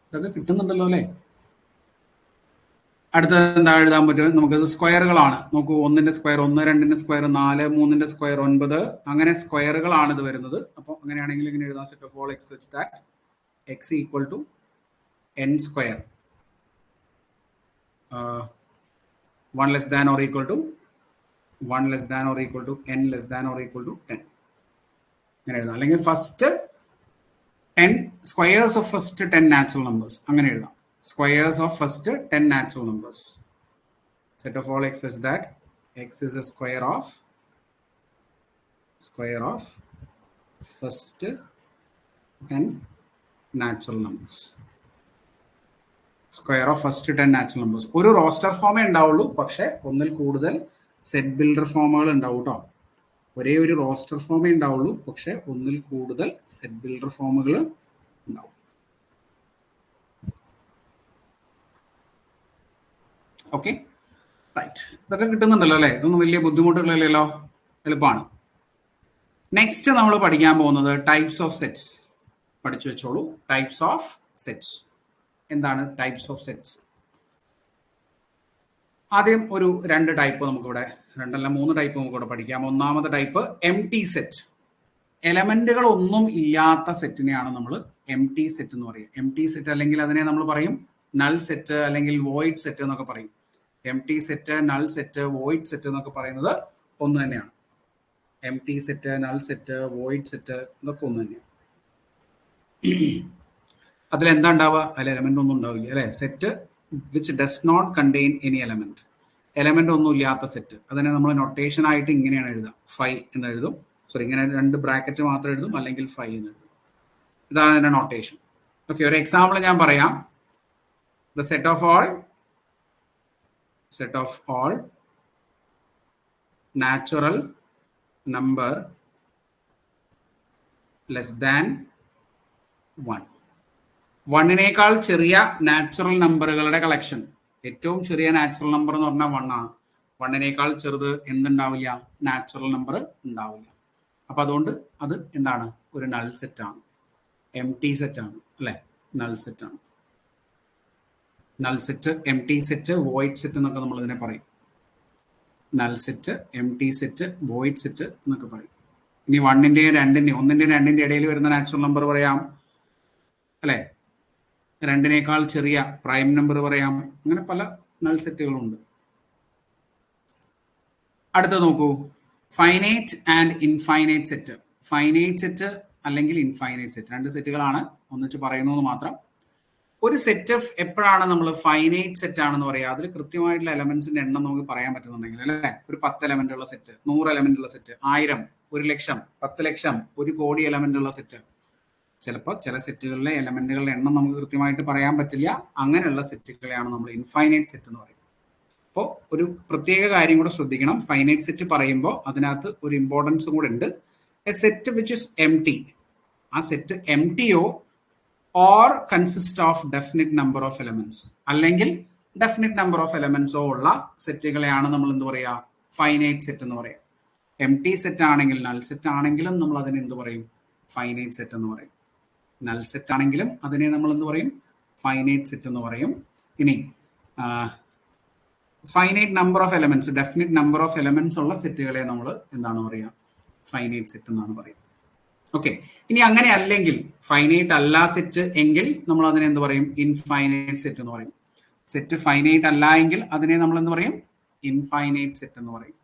ഇതൊക്കെ കിട്ടുന്നുണ്ടല്ലോ അല്ലേ? അടുത്തത് എന്താ എഴുതാൻ പറ്റും നമുക്കത്? സ്ക്വയറുകളാണ്. നോക്കൂ, 1ന്റെ സ്ക്വയർ 1, 2ന്റെ സ്ക്വയർ 4, 3ന്റെ സ്ക്വയർ 9, അങ്ങനെ സ്ക്വയറുകളാണ് ഇത് വരുന്നത്. അപ്പോൾ അങ്ങനെയാണെങ്കിൽ ഇങ്ങനെ എഴുതാം. Set of all x such that x equal to n square, 1 less than or equal to 1 less than or equal to n less than or equal to 10 അങ്ങനെ എഴുതാം. അല്ലെങ്കിൽ first 10 squares of first 10 natural numbers അങ്ങനെ എഴുതാം. Squares of first 10 natural numbers. Set of all x such that x is a square of first 10 natural numbers. Square of first 10 natural numbers. ഒരു roster ഫോമേ ഉണ്ടാവുള്ളൂ, പക്ഷെ ഒന്നിൽ കൂടുതൽ set builder ഫോമുകൾ ഉണ്ടാവും കേട്ടോ. ഒരേ ഒരു റോസ്റ്റർ ഫോമേ ഉണ്ടാവുള്ളൂ, പക്ഷെ ഒന്നിൽ കൂടുതൽ സെറ്റ് ബിൽഡർ ഫോമുകൾ ഉണ്ടാവും. Okay, right. ഇതൊക്കെ കിട്ടുന്നുണ്ടല്ലോ അല്ലേ? ഇതൊന്നും വലിയ ബുദ്ധിമുട്ടുകളില്ലല്ലോ, എളുപ്പമാണ്. നെക്സ്റ്റ് നമ്മൾ പഠിക്കാൻ പോകുന്നത് ടൈപ്സ് ഓഫ് സെറ്റ്സ്. പഠിച്ചു വെച്ചോളൂ. Types of sets. എന്താണ് ടൈപ്സ് ഓഫ് സെറ്റ്സ്? ആദ്യം ഒരു 2 ടൈപ്പ് നമുക്കിവിടെ, 2 അല്ല 3 ടൈപ്പ് നമുക്കിവിടെ പഠിക്കാം. ഒന്നാമത്തെ ടൈപ്പ് എം ടി സെറ്റ്. എലമെന്റുകൾ ഒന്നും ഇല്ലാത്ത സെറ്റിനെയാണ് നമ്മൾ എം ടി സെറ്റ് എന്ന് പറയുക. എം ടി സെറ്റ് അല്ലെങ്കിൽ അതിനെ നമ്മൾ പറയും നൾ സെറ്റ് അല്ലെങ്കിൽ വോയിഡ് സെറ്റ് എന്നൊക്കെ പറയും. M T set, null set, void set എന്നൊക്കെ പറയുന്നത് ഒന്ന് തന്നെയാണ്. M T set, null set, void set ഇതൊക്കെ ഒന്ന് തന്നെയാണ്. അതിലെന്താ ഉണ്ടാവുക? അതിൽ എലമെന്റ് ഒന്നും ഉണ്ടാവില്ല അല്ലെ? Set which does not contain any element. Element ഒന്നും ഇല്ലാത്ത സെറ്റ്. അതിനെ നമ്മൾ നൊട്ടേഷൻ ആയിട്ട് ഇങ്ങനെയാണ് എഴുതുക. 5 എന്ന് എഴുതും. സോറി, ഇങ്ങനെ 2 ബ്രാക്കറ്റ് മാത്രം എഴുതും, അല്ലെങ്കിൽ 5 എന്ന് എഴുതും. ഇതാണ് അതിന്റെ നൊട്ടേഷൻ. ഓക്കെ, ഒരു എക്സാമ്പിൾ ഞാൻ പറയാം. The set of all natural number less than 1. 1നേക്കാൾ ചെറിയ നാച്ചുറൽ നമ്പറുകളുടെ കളക്ഷൻ. ഏറ്റവും ചെറിയ നാച്ചുറൽ നമ്പർ എന്ന് പറഞ്ഞാൽ 1 ആണ്. 1നേക്കാൾ ചെറുത് എന്തുണ്ടാവില്ല? നാച്ചുറൽ നമ്പർ ഉണ്ടാവില്ല. അപ്പൊ അതുകൊണ്ട് അത് എന്താണ്? ഒരു നൾ സെറ്റ് ആണ്, എം ടി സെറ്റ് ആണ് അല്ലെ? നൾ സെറ്റ് ആണ്. Null set, M T set, void set എന്നൊക്കെ നമ്മൾ ഇതിനെ പറയും. Null set, M T set, void set എന്നൊക്കെ പറയും. ഇനി 1ന്റെയും 2ന്റെയും 1ന്റെയും 2ന്റെയും ഇടയിൽ വരുന്ന നാച്ചുറൽ നമ്പർ പറയാം അല്ലെ? 2നേക്കാൾ ചെറിയ പ്രൈം നമ്പർ പറയാം. അങ്ങനെ പല നൾ സെറ്റുകളുണ്ട്. അടുത്ത നോക്കൂ, finite and infinite set. Finite set അല്ലെങ്കിൽ ഇൻഫൈനൈറ്റ് സെറ്റ് 2 സെറ്റുകളാണ്, ഒന്നിച്ച് പറയുന്നത് മാത്രം. ഒരു സെറ്റ് എപ്പോഴാണ് നമ്മൾ ഫൈനൈറ്റ് സെറ്റ് ആണെന്ന് പറയാം? അതിൽ കൃത്യമായിട്ടുള്ള എലമെന്റ്സിന്റെ എണ്ണം നമുക്ക് പറയാൻ പറ്റുന്നുണ്ടെങ്കിൽ അല്ലെ? ഒരു 10 എലമെന്റ് ഉള്ള സെറ്റ്, 100 എലമെന്റ് ഉള്ള സെറ്റ്, 1000, 1,00,000, 10,00,000, 1 കോടി എലമെന്റ് ഉള്ള സെറ്റ്. ചിലപ്പോൾ ചില സെറ്റുകളിലെ എലമെന്റുകളുടെ എണ്ണം നമുക്ക് കൃത്യമായിട്ട് പറയാൻ പറ്റില്ല. അങ്ങനെയുള്ള സെറ്റുകളെയാണ് നമ്മൾ ഇൻഫൈനൈറ്റ് സെറ്റ് എന്ന് പറയുന്നത്. അപ്പോൾ ഒരു പ്രത്യേക കാര്യം കൂടെ ശ്രദ്ധിക്കണം. ഫൈനൈറ്റ് സെറ്റ് പറയുമ്പോൾ അതിനകത്ത് ഒരു ഇമ്പോർട്ടൻസും കൂടെ ഉണ്ട്. A set which is empty. ആ സെറ്റ് എം ടിയോ or consist of definite number of elements അല്ലെങ്കിൽ definite number of elements ഉള്ള സെറ്റുകളെയാണ് നമ്മൾ എന്ത് പറയുക? ഫൈനൈറ്റ് സെറ്റ് എന്ന് പറയാം. എം ടി സെറ്റ് ആണെങ്കിൽ, നൾ സെറ്റ് ആണെങ്കിലും നമ്മൾ അതിനെ എന്ത് പറയും? ഫൈനൈറ്റ് സെറ്റ് എന്ന് പറയും. നൾ സെറ്റ് ആണെങ്കിലും അതിനെ നമ്മൾ എന്ത് പറയും? ഫൈനൈറ്റ് സെറ്റ് എന്ന് പറയും. ഇനി finite number of elements, definite number of elements ഉള്ള സെറ്റുകളെ നമ്മൾ എന്താണ് പറയുക? ഫൈനൈറ്റ് സെറ്റ് എന്നാണ് പറയുക. ഓക്കെ, ഇനി അങ്ങനെ അല്ലെങ്കിൽ ഫൈനൈറ്റ് അല്ല സെറ്റ് എങ്കിൽ നമ്മൾ അതിനെ എന്ത് പറയും? ഇൻഫൈനൈറ്റ് സെറ്റ് എന്ന് പറയും. സെറ്റ് ഫൈനൈറ്റ് അല്ല എങ്കിൽ അതിനെ നമ്മൾ എന്ത് പറയും? ഇൻഫൈനൈറ്റ് സെറ്റ് എന്ന് പറയും.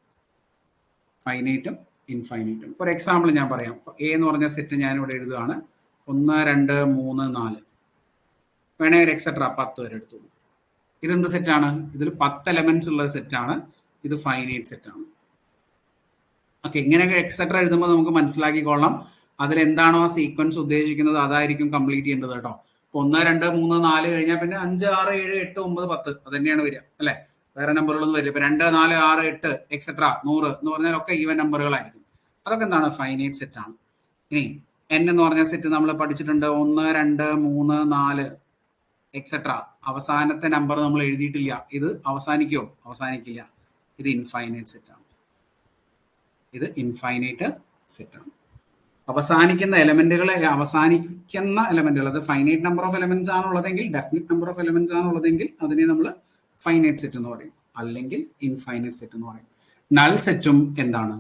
ഫൈനൈറ്റും ഇൻഫൈനൈറ്റും. ഒരു എക്സാമ്പിൾ ഞാൻ പറയാം. എ എന്ന് പറഞ്ഞ സെറ്റ് ഞാനിവിടെ എഴുതുകയാണ്. 1, 2, 3, 4 വേണേ ഒരു എക്സെട്ര 10 വരെ എടുത്തോളൂ. ഇതെന്ത് സെറ്റാണ്? ഇതിൽ 10 എലമെന്റ്സ് ഉള്ള സെറ്റാണ്. ഇത് ഫൈനൈറ്റ് സെറ്റാണ്. ഓക്കെ, ഇങ്ങനെയൊക്കെ എക്സെട്ര എഴുതുമ്പോൾ നമുക്ക് മനസ്സിലാക്കിക്കൊള്ളാം അതിൽ എന്താണോ ആ സീക്വൻസ് ഉദ്ദേശിക്കുന്നത് അതായിരിക്കും കംപ്ലീറ്റ് ചെയ്യേണ്ടത് കേട്ടോ. 1, 2, 3, 4 കഴിഞ്ഞാൽ പിന്നെ 5, 6, 7, 8, 9, 10 അത് തന്നെയാണ് വരിക അല്ലെ. വേറെ നമ്പറുകളൊന്നും വരില്ല. ഇപ്പൊ 2, 4, 6, 8 എക്സെട്ര 100 എന്ന് പറഞ്ഞാൽ ഒക്കെ ഈവൻ നമ്പറുകളായിരിക്കും. അതൊക്കെ എന്താണ്? ഫൈനൈറ്റ് സെറ്റ് ആണ്. ഇനി n എന്ന് പറഞ്ഞ സെറ്റ് നമ്മൾ പഠിച്ചിട്ടുണ്ട്. 1, 2, 3, 4 എക്സെട്ര. അവസാനത്തെ നമ്പർ നമ്മൾ എഴുതിയിട്ടില്ല. ഇത് അവസാനിക്കോ? അവസാനിക്കില്ല. ഇത് ഇൻഫൈനൈറ്റ് സെറ്റ് ആണ്. ഇത് ഇൻഫൈനൈറ്റ് സെറ്റ് ആണ്. അവസാനിക്കുന്ന എലമെന്റുകൾ അത് ഫൈനൈറ്റ് നമ്പർ ഓഫ് എലമെന്റ്സ് ആണുള്ളതെങ്കിൽ, ഡെഫിനിറ്റ് നമ്പർ ഓഫ് എലമെന്റ്സ് ആണുള്ളതെങ്കിൽ അതിനെ നമ്മൾ ഫൈനൈറ്റ് സെറ്റ് എന്ന് പറയും, അല്ലെങ്കിൽ ഇൻഫൈനൈറ്റ് സെറ്റ് എന്ന് പറയും. നൾ സെറ്റും എന്താണ്?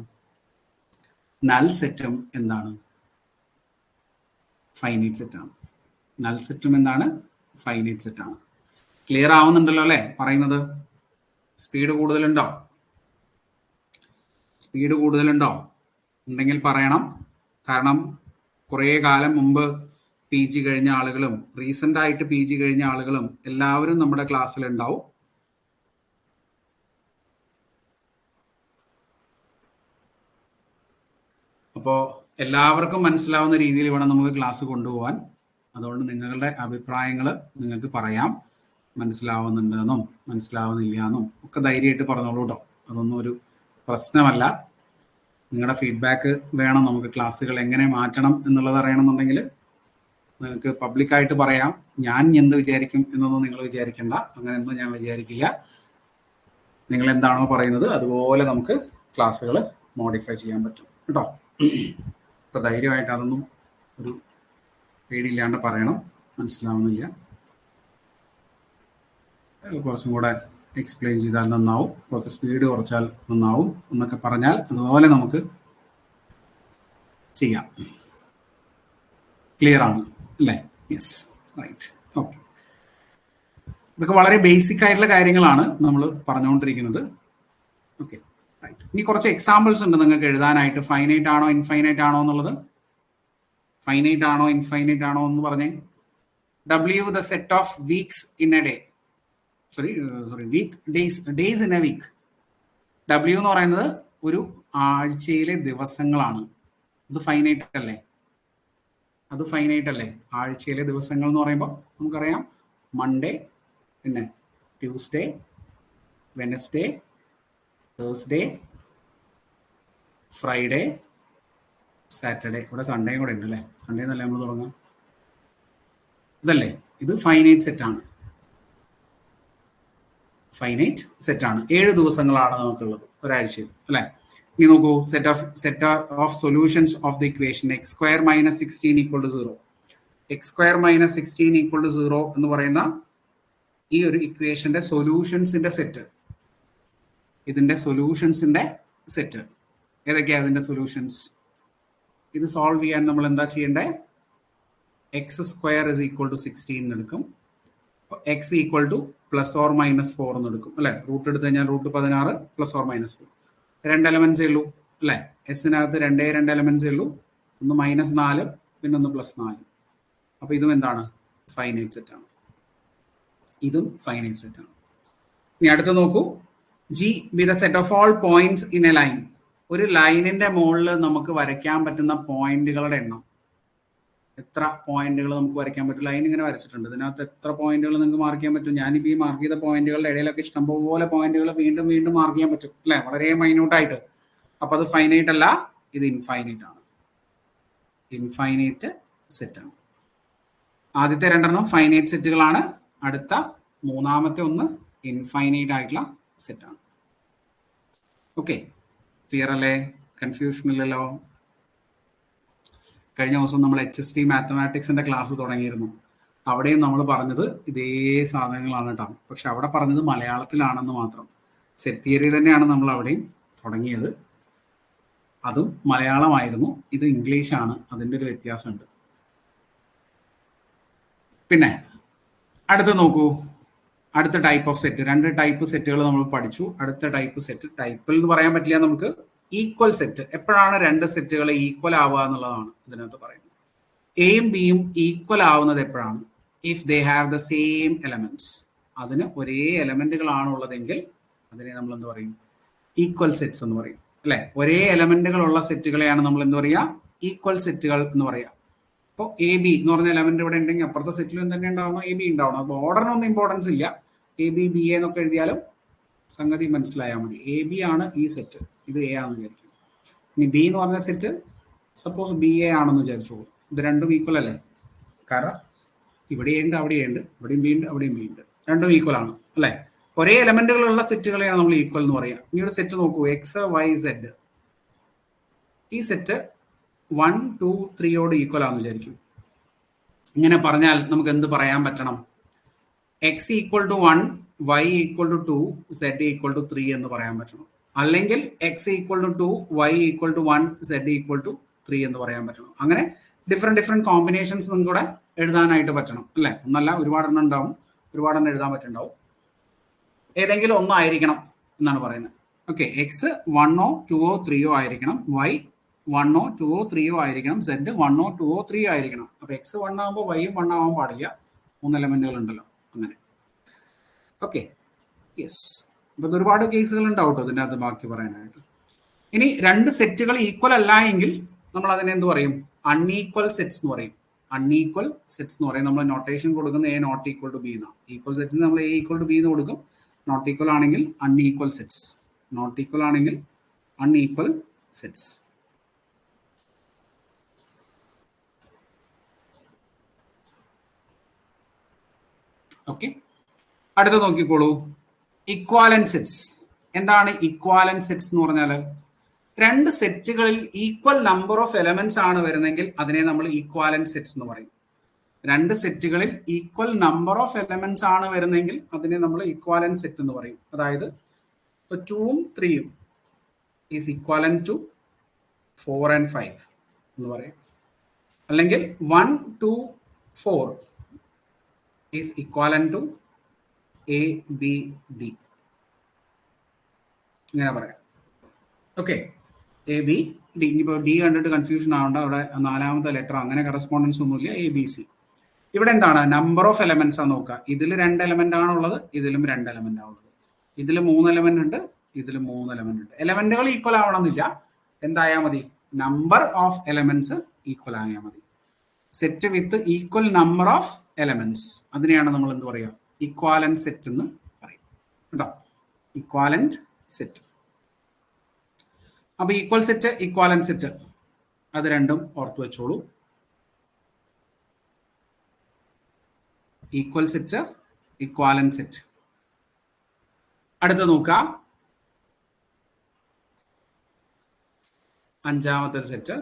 നൾ സെറ്റും എന്താണ്? ഫൈനൈറ്റ് സെറ്റ് ആണ്. നൾ സെറ്റും എന്താണ്? ഫൈനൈറ്റ് സെറ്റ് ആണ്. ക്ലിയർ ആവുന്നുണ്ടല്ലോ അല്ലെ പറയുന്നത്? സ്പീഡ് കൂടുതലുണ്ടോ? സ്പീഡ് കൂടുതലുണ്ടോ? ഉണ്ടെങ്കിൽ പറയണം. കാരണം കുറേ കാലം മുമ്പ് PG കഴിഞ്ഞ ആളുകളും റീസെന്റ് ആയിട്ട് PG കഴിഞ്ഞ ആളുകളും എല്ലാവരും നമ്മുടെ ക്ലാസ്സിൽ ഉണ്ടാവും. അപ്പോൾ എല്ലാവർക്കും മനസ്സിലാവുന്ന രീതിയിൽ വേണം നമുക്ക് ക്ലാസ് കൊണ്ടുപോകാൻ. അതുകൊണ്ട് നിങ്ങളുടെ അഭിപ്രായങ്ങൾ നിങ്ങൾക്ക് പറയാം. മനസ്സിലാവുന്നുണ്ടെന്നും മനസ്സിലാവുന്നില്ല എന്നും ഒക്കെ ധൈര്യമായിട്ട് പറഞ്ഞോളൂ കേട്ടോ. അതൊന്നും ഒരു പ്രശ്നമല്ല. നിങ്ങളുടെ ഫീഡ്ബാക്ക് വേണം. നമുക്ക് ക്ലാസ്സുകൾ എങ്ങനെ മാറ്റണം എന്നുള്ളത് അറിയണമെന്നുണ്ടെങ്കിൽ നിങ്ങൾക്ക് പബ്ലിക്കായിട്ട് പറയാം. ഞാൻ എന്ത് വിചാരിക്കും എന്നൊന്നും നിങ്ങൾ വിചാരിക്കേണ്ട. അങ്ങനെയൊന്നും ഞാൻ വിചാരിക്കില്ല. നിങ്ങൾ എന്താണോ പറയുന്നത് അതുപോലെ നമുക്ക് ക്ലാസ്സുകൾ മോഡിഫൈ ചെയ്യാൻ പറ്റും കേട്ടോ. അപ്പോൾ ധൈര്യമായിട്ട് അതൊന്നും ഒരു പേടിയില്ലാണ്ട് പറയണം. മനസ്സിലാവുന്നില്ല, കുറച്ചും കൂടെ എക്സ്പ്ലെയിൻ ചെയ്താൽ നന്നാവും, കുറച്ച് സ്പീഡ് കുറച്ചാൽ നന്നാവും എന്നൊക്കെ പറഞ്ഞാൽ അതുപോലെ നമുക്ക് ചെയ്യാം. ക്ലിയർ ആണ് അല്ലേ? Yes, right. ഓക്കെ, ഇതൊക്കെ വളരെ ബേസിക് ആയിട്ടുള്ള കാര്യങ്ങളാണ് നമ്മൾ പറഞ്ഞുകൊണ്ടിരിക്കുന്നത്. Okay, right. ഇനി കുറച്ച് എക്സാമ്പിൾസ് ഉണ്ട് നിങ്ങൾക്ക് എഴുതാനായിട്ട്. ഫൈനൈറ്റ് ആണോ ഇൻഫൈനൈറ്റ് ആണോ എന്നുള്ളത്. ഫൈനൈറ്റ് ആണോ ഇൻഫൈനൈറ്റ് ആണോ എന്ന് പറഞ്ഞേ. W the set of weeks in a day. Days in a week. W എന്ന് പറയുന്നത് ഒരു ആഴ്ചയിലെ ദിവസങ്ങളാണ്. അത് ഫൈനൈറ്റ് അല്ലേ? അത് ഫൈനൈറ്റ് അല്ലേ? ആഴ്ചയിലെ ദിവസങ്ങൾ എന്ന് പറയുമ്പോൾ നമുക്കറിയാം മൺഡേ, പിന്നെ Tuesday, Wednesday, Thursday, Friday, Saturday. ഇവിടെ സൺഡേയും കൂടെ ഉണ്ട് അല്ലേ? സൺഡേ എന്നല്ലേ നമ്മൾ തുടങ്ങാം. ഇതല്ലേ? ഇത് ഫൈനൈറ്റ് സെറ്റാണ്. ഫൈനൈറ്റ് സെറ്റാണ്. 7 ദിവസങ്ങളാണ് നമുക്കുള്ളത് ഒരാഴ്ചയിൽ അല്ലെ. ഇനി നോക്കൂ, set of solutions of the equation x² - 16 = 0. x² - 16 = 0 എന്ന് പറയുന്ന ഈ ഒരു ഇക്വേഷന്റെ സൊല്യൂഷൻസിന്റെ സെറ്റ്. ഇതിന്റെ സൊല്യൂഷൻസിന്റെ സെറ്റ് ഏതൊക്കെയാണ്? ഇതിന്റെ സൊല്യൂഷൻസ്. ഇത് സോൾവ് ചെയ്യാൻ നമ്മൾ എന്താ ചെയ്യണ്ടേ? x² = 16 എടുക്കും. x = +or-4 എന്ന് എടുക്കും അല്ലെ. റൂട്ട് എടുത്തു കഴിഞ്ഞാൽ √16 +or-4. 2 എലമെന്റ്സേ ഉള്ളൂ അല്ലെ. എസിനകത്ത് 2 എലമെന്റ്സേ ഉള്ളൂ. ഒന്ന് -4 പിന്നെ ഒന്ന് +4. അപ്പൊ ഇതും എന്താണ്? ഫൈനൈറ്റ് സെറ്റ് ആണ്. ഇതും ഫൈനൈറ്റ് സെറ്റ് ആണ്. ഇനി അടുത്ത് നോക്കൂ, G with a set of all points in a line. ഒരു ലൈനിന്റെ മുകളിൽ നമുക്ക് വരയ്ക്കാൻ പറ്റുന്ന പോയിന്റുകളുടെ എണ്ണം. എത്ര പോയിന്റുകൾ നമുക്ക് വരയ്ക്കാൻ പറ്റും? ലൈൻ ഇങ്ങനെ വരച്ചിട്ടുണ്ട്. ഇതിനകത്ത് എത്ര പോയിന്റുകൾ നിങ്ങൾക്ക് മാർക്ക് ചെയ്യാൻ പറ്റും? ഞാനിപ്പോൾ ഈ മാർക്ക് ചെയ്ത പോയിന്റുകളുടെ ഇടയിലൊക്കെ ഇഷ്ടംപോലെ പോയിന്റുകൾ വീണ്ടും വീണ്ടും മാർക്ക് ചെയ്യാൻ പറ്റും അല്ലെ, വളരെ മൈന്യൂട്ടായിട്ട്. അപ്പൊ അത് ഫൈനൈറ്റ് അല്ല, ഇത് ഇൻഫൈനൈറ്റ് ആണ്. ഇൻഫൈനൈറ്റ് സെറ്റ് ആണ്. ആദ്യത്തെ 2 ഫൈനൈറ്റ് സെറ്റുകളാണ്. അടുത്ത മൂന്നാമത്തെ ഒന്ന് ഇൻഫൈനൈറ്റ് ആയിട്ടുള്ള സെറ്റാണ്. ഓക്കെ, ക്ലിയർ അല്ലേ? കൺഫ്യൂഷൻ ഇല്ലല്ലോ? കഴിഞ്ഞ ദിവസം നമ്മൾ HST മാത്തമാറ്റിക്സിന്റെ ക്ലാസ് തുടങ്ങിയിരുന്നു. അവിടെയും നമ്മൾ പറഞ്ഞത് ഇതേ സാധനങ്ങളാണ് കേട്ടോ. പക്ഷെ അവിടെ പറഞ്ഞത് മലയാളത്തിലാണെന്ന് മാത്രം. സെറ്റ് തിയറി തന്നെയാണ് നമ്മൾ അവിടെയും തുടങ്ങിയത്. അതും മലയാളമായിരുന്നു, ഇത് ഇംഗ്ലീഷാണ്. അതിൻ്റെ ഒരു വ്യത്യാസമുണ്ട്. പിന്നെ അടുത്ത് നോക്കൂ, അടുത്ത ടൈപ്പ് ഓഫ് സെറ്റ്. 2 ടൈപ്പ് സെറ്റുകൾ നമ്മൾ പഠിച്ചു. അടുത്ത ടൈപ്പ് സെറ്റ്, ടൈപ്പിൽ എന്ന് പറയാൻ പറ്റില്ല നമുക്ക്, ഈക്വൽ സെറ്റ്. എപ്പോഴാണ് 2 സെറ്റുകൾ ഈക്വൽ ആവുക എന്നുള്ളതാണ് ഇതിനകത്ത് പറയുന്നത്. എയും ബിയും ഈക്വൽ ആവുന്നത് എപ്പോഴാണ്? If they have the same elements. അതിന് ഒരേ എലമെന്റുകളാണുള്ളതെങ്കിൽ അതിനെ നമ്മൾ എന്ത് പറയും? ഈക്വൽ സെറ്റ്സ് എന്ന് പറയും അല്ലെ. ഒരേ എലമെന്റുകളുള്ള സെറ്റുകളെയാണ് നമ്മൾ എന്ത് പറയുക? ഈക്വൽ സെറ്റുകൾ എന്ന് പറയാം. അപ്പോൾ എ ബി എന്ന് പറഞ്ഞ എലമെന്റ് ഇവിടെ ഉണ്ടെങ്കിൽ അപ്പുറത്തെ സെറ്റിലും തന്നെ ഉണ്ടാവണം എ ബി ഉണ്ടാവണം. അപ്പോൾ ഓർഡറിനൊന്നും ഇമ്പോർട്ടൻസ് ഇല്ല. എ ബി ബി എ എന്നൊക്കെ എഴുതിയാലും സംഗതി മനസ്സിലായാൽ മതി. എ ബി ആണ് ഈ സെറ്റ്, ഇത് എ ആണെന്ന് വിചാരിക്കും. ഇനി ബി എന്ന് പറഞ്ഞ സെറ്റ് സപ്പോസ് ബി എ ആണെന്ന് വിചാരിച്ചോളൂ. ഇത് രണ്ടും ഈക്വൽ അല്ലേ? കാരണം ഇവിടെയുണ്ട് അവിടെയുണ്ട്, ഇവിടെയും ബി ഉണ്ട് അവിടെയും ബി ഉണ്ട്, രണ്ടും ഈക്വൽ ആണ് അല്ലെ. ഒരേ എലമെന്റുകളുള്ള സെറ്റുകളെയാണ് നമ്മൾ ഈക്വൽ എന്ന് പറയുക. ഈ ഒരു സെറ്റ് നോക്കൂ, എക്സ് വൈ സെഡ്. ഈ സെറ്റ് 1 2 3യോട് ഈക്വൽ ആണെന്ന് വിചാരിക്കും. ഇങ്ങനെ പറഞ്ഞാൽ നമുക്ക് എന്ത് പറയാൻ പറ്റണം? X equal to 1, y equal to 2, z equal to 3 എന്ന് പറയാൻ പറ്റണം. അല്ലെങ്കിൽ x equal to 2, y equal to 1, z equal to 3 എന്ന് പറയാൻ പറ്റണം. അങ്ങനെ ഡിഫറെന്റ് കോമ്പിനേഷൻസ് നിങ്ങൾക്ക് ഇവിടെ എഴുതാനായിട്ട് പറ്റണം അല്ലെ. ഒന്നല്ല, ഒരുപാടെണ്ണം ഉണ്ടാവും, ഒരുപാടെണ്ണം എഴുതാൻ പറ്റുന്നുണ്ടാവും. ഏതെങ്കിലും ഒന്നായിരിക്കണം എന്നാണ് പറയുന്നത്. ഓക്കെ, എക്സ് 1ഓ 2ഓ 3ഓ ആയിരിക്കണം, വൈ 1ഓ 2ഓ 3ഓ ആയിരിക്കണം, സെഡ് 1ഓ 2ഓ 3ഓ ആയിരിക്കണം. അപ്പൊ എക്സ് 1 ആകുമ്പോൾ വൈയും 1 ആവാൻ പാടില്ല. 3 എലമെന്റുകൾ ഉണ്ടല്ലോ അങ്ങനെ. Okay, yes. അപ്പൊ ഒരുപാട് കേസുകൾ ഉണ്ടാവും കേട്ടോ ഇതിൻ്റെ അകത്ത് ബാക്കി പറയാനായിട്ട്. ഇനി രണ്ട് സെറ്റുകൾ ഈക്വൽ അല്ല എങ്കിൽ നമ്മൾ അതിനെ എന്ത് പറയും? അൺഈക്വൽ സെറ്റ്സ് എന്ന് പറയും. അൺഈക്വൽ സെറ്റ്സ് എന്ന് പറയും. നമ്മൾ നൊട്ടേഷൻ കൊടുക്കുന്ന A not equal to B എന്നാണ്. ഈക്വൽ സെറ്റ്സിന് നമ്മൾ എ ഈക്വൽ ടു ബി എന്ന് കൊടുക്കും. നോട്ട് ഈക്വൽ ആണെങ്കിൽ അൺഈക്വൽ സെറ്റ്സ്, നോട്ട് ഈക്വൽ ആണെങ്കിൽ അൺഈക്വൽ സെറ്റ്സ്. ഓക്കെ, അടുത്ത നോക്കിക്കോളൂ, ഇക്വാലന്റ് സെറ്റ്സ്. എന്താണ് ഇക്വാലന്റ് സെറ്റ്സ് എന്ന് പറഞ്ഞാൽ? രണ്ട് സെറ്റുകളിൽ ഈക്വൽ നമ്പർ ഓഫ് എലമെന്റ്സ് ആണ് വരുന്നെങ്കിൽ അതിനെ നമ്മൾ ഈക്വാലന്റ് സെറ്റ്സ് എന്ന് പറയും. രണ്ട് സെറ്റുകളിൽ ഈക്വൽ നമ്പർ ഓഫ് എലമെന്റ്സ് ആണ് വരുന്നെങ്കിൽ അതിനെ നമ്മൾ ഈക്വാലന്റ് സെറ്റ് എന്ന് പറയും. അതായത് 2ഉം 3ഉം ഈസ് ഈക്വാലന്റ് ടു 4 and 5 എന്ന് പറയും. അല്ലെങ്കിൽ 1 2 4 is equivalent to A B D ഇങ്ങനെ പറയാം. Okay, A B D. ഇനിയിപ്പോൾ ഡി കണ്ടിട്ട് കൺഫ്യൂഷൻ ആവണ്ട, അവിടെ 4ാമത്തെ ലെറ്റർ അങ്ങനെ കറസ്പോണ്ടൻസ് ഒന്നുമില്ല. A B C. ഇവിടെ എന്താണ്? നമ്പർ ഓഫ് എലമെന്റ്സ് ആണ് നോക്കുക. ഇതിൽ 2 എലമെന്റ് ആണുള്ളത്, ഇതിലും 2 എലമെന്റ് ആണുള്ളത്. ഇതിൽ 3 എലമെന്റ് ഉണ്ട്, ഇതിൽ 3 എലമെന്റ് ഉണ്ട്. എലമെന്റുകൾ ഈക്വൽ ആവണമെന്നില്ല, എന്തായാൽ മതി? നമ്പർ ഓഫ് എലമെന്റ്സ് ഈക്വൽ ആയാൽ മതി. Set with equal number of elements, അതിനെയാണ് നമ്മൾ എന്ത് പറയുക? ഇക്വാലന്റ് സെറ്റ് എന്ന് പറയും കേട്ടോ. Equivalent set. അപ്പൊ ഈക്വൽ സെറ്റ്, ഇക്വാലന്റ് സെറ്റ്, അത് രണ്ടും ഓർത്തു വെച്ചോളൂ. Equal set, equivalent set. അടുത്ത നോക്കാം, 5ാമത്തെ set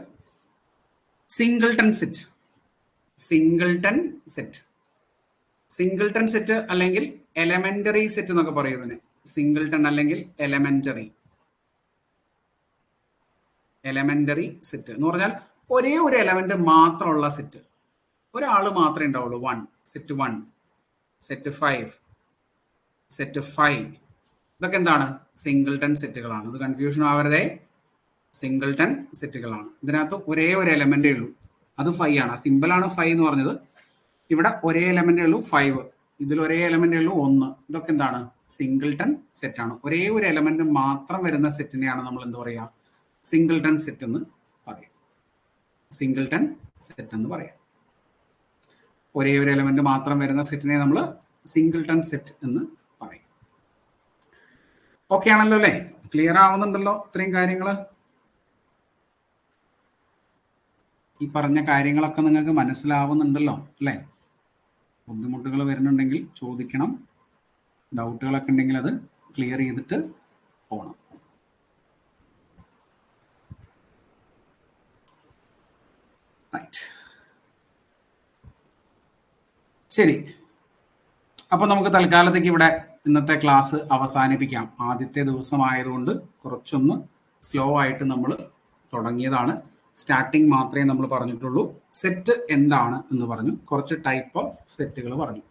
singleton set. Singleton set, singleton set അല്ലെങ്കിൽ എലമെന്ററി സെറ്റ് എന്നൊക്കെ പറയുന്നതിന്. സിംഗിൾട്ടൺ അല്ലെങ്കിൽ എലമെന്ററി. എലമെന്ററി സെറ്റ് എന്ന് പറഞ്ഞാൽ ഒരേ ഒരു എലമെന്റ് മാത്രമുള്ള സെറ്റ്. ഒരാൾ മാത്രമേ ഉണ്ടാവുള്ളൂ. 1 സെറ്റ് 1, സെറ്റ് 5, സെറ്റ് 5. ഇതൊക്കെ എന്താണ്? സിംഗിൾട്ടൺ സെറ്റുകളാണ്. ഇത് കൺഫ്യൂഷൻ ആവരുതേ, സിംഗിൾട്ടൺ സെറ്റുകളാണ്. ഇതിനകത്ത് ഒരേ ഒരു എലമെന്റേ ഉള്ളൂ, അത് 5 ആണ്. സിമ്പിളാണ് 5 എന്ന് പറഞ്ഞത്. ഇവിടെ ഒരേ എലമെന്റേ ഉള്ളൂ 5, ഇതിൽ ഒരേ എലമെന്റേ ഉള്ളൂ 1. ഇതൊക്കെ എന്താണ്? സിംഗിൾട്ടൺ സെറ്റ് ആണ്. ഒരേ ഒരു എലമെന്റ് മാത്രം വരുന്ന സെറ്റിനെയാണ് നമ്മൾ എന്ത് പറയുക? സിംഗിൾട്ടൺ സെറ്റ് എന്ന് പറയാം. സിംഗിൾട്ടൺ സെറ്റ് എന്ന് പറയാം. ഒരേ ഒരു എലമെന്റ് മാത്രം വരുന്ന സെറ്റിനെ നമ്മൾ സിംഗിൾട്ടൺ സെറ്റ് എന്ന് പറയും. ഓക്കെ ആണല്ലോ അല്ലേ? ക്ലിയർ ആവുന്നുണ്ടല്ലോ ഇത്രയും കാര്യങ്ങൾ? ഈ പറഞ്ഞ കാര്യങ്ങളൊക്കെ നിങ്ങൾക്ക് മനസ്സിലാവുന്നുണ്ടല്ലോ അല്ലേ? ബുദ്ധിമുട്ടുകൾ വരുന്നുണ്ടെങ്കിൽ ചോദിക്കണം. ഡൗട്ടുകളൊക്കെ ഉണ്ടെങ്കിൽ അത് ക്ലിയർ ചെയ്തിട്ട് പോകണം. ശരി, അപ്പൊ നമുക്ക് തൽക്കാലത്തേക്ക് ഇവിടെ ഇന്നത്തെ ക്ലാസ് അവസാനിപ്പിക്കാം. ആദ്യത്തെ ദിവസമായതുകൊണ്ട് കുറച്ചൊന്ന് സ്ലോ ആയിട്ട് നമ്മൾ തുടങ്ങിയതാണ്. സ്റ്റാർട്ടിങ് മാത്രമേ നമ്മൾ പറഞ്ഞിട്ടുള്ളൂ. സെറ്റ് എന്താണ് എന്ന് പറഞ്ഞു, കുറച്ച് ടൈപ്പ് ഓഫ് സെറ്റുകൾ പറഞ്ഞു.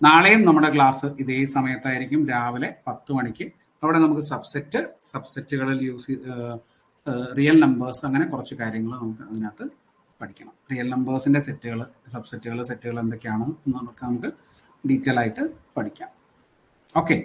നാളെയും നമ്മുടെ ക്ലാസ് ഇതേ സമയത്തായിരിക്കും, രാവിലെ 10 മണിക്ക്. അവിടെ നമുക്ക് സബ്സെറ്റുകളിൽ റിയൽ നമ്പേഴ്സ്, അങ്ങനെ കുറച്ച് കാര്യങ്ങൾ നമുക്ക് അതിനകത്ത് പഠിക്കണം. റിയൽ നമ്പേഴ്സിന്റെ സെറ്റുകൾ, സെറ്റുകൾ എന്തൊക്കെയാണ് എന്ന് നമുക്ക് ഡീറ്റെയിൽ ആയിട്ട് പഠിക്കാം. ഓക്കെ.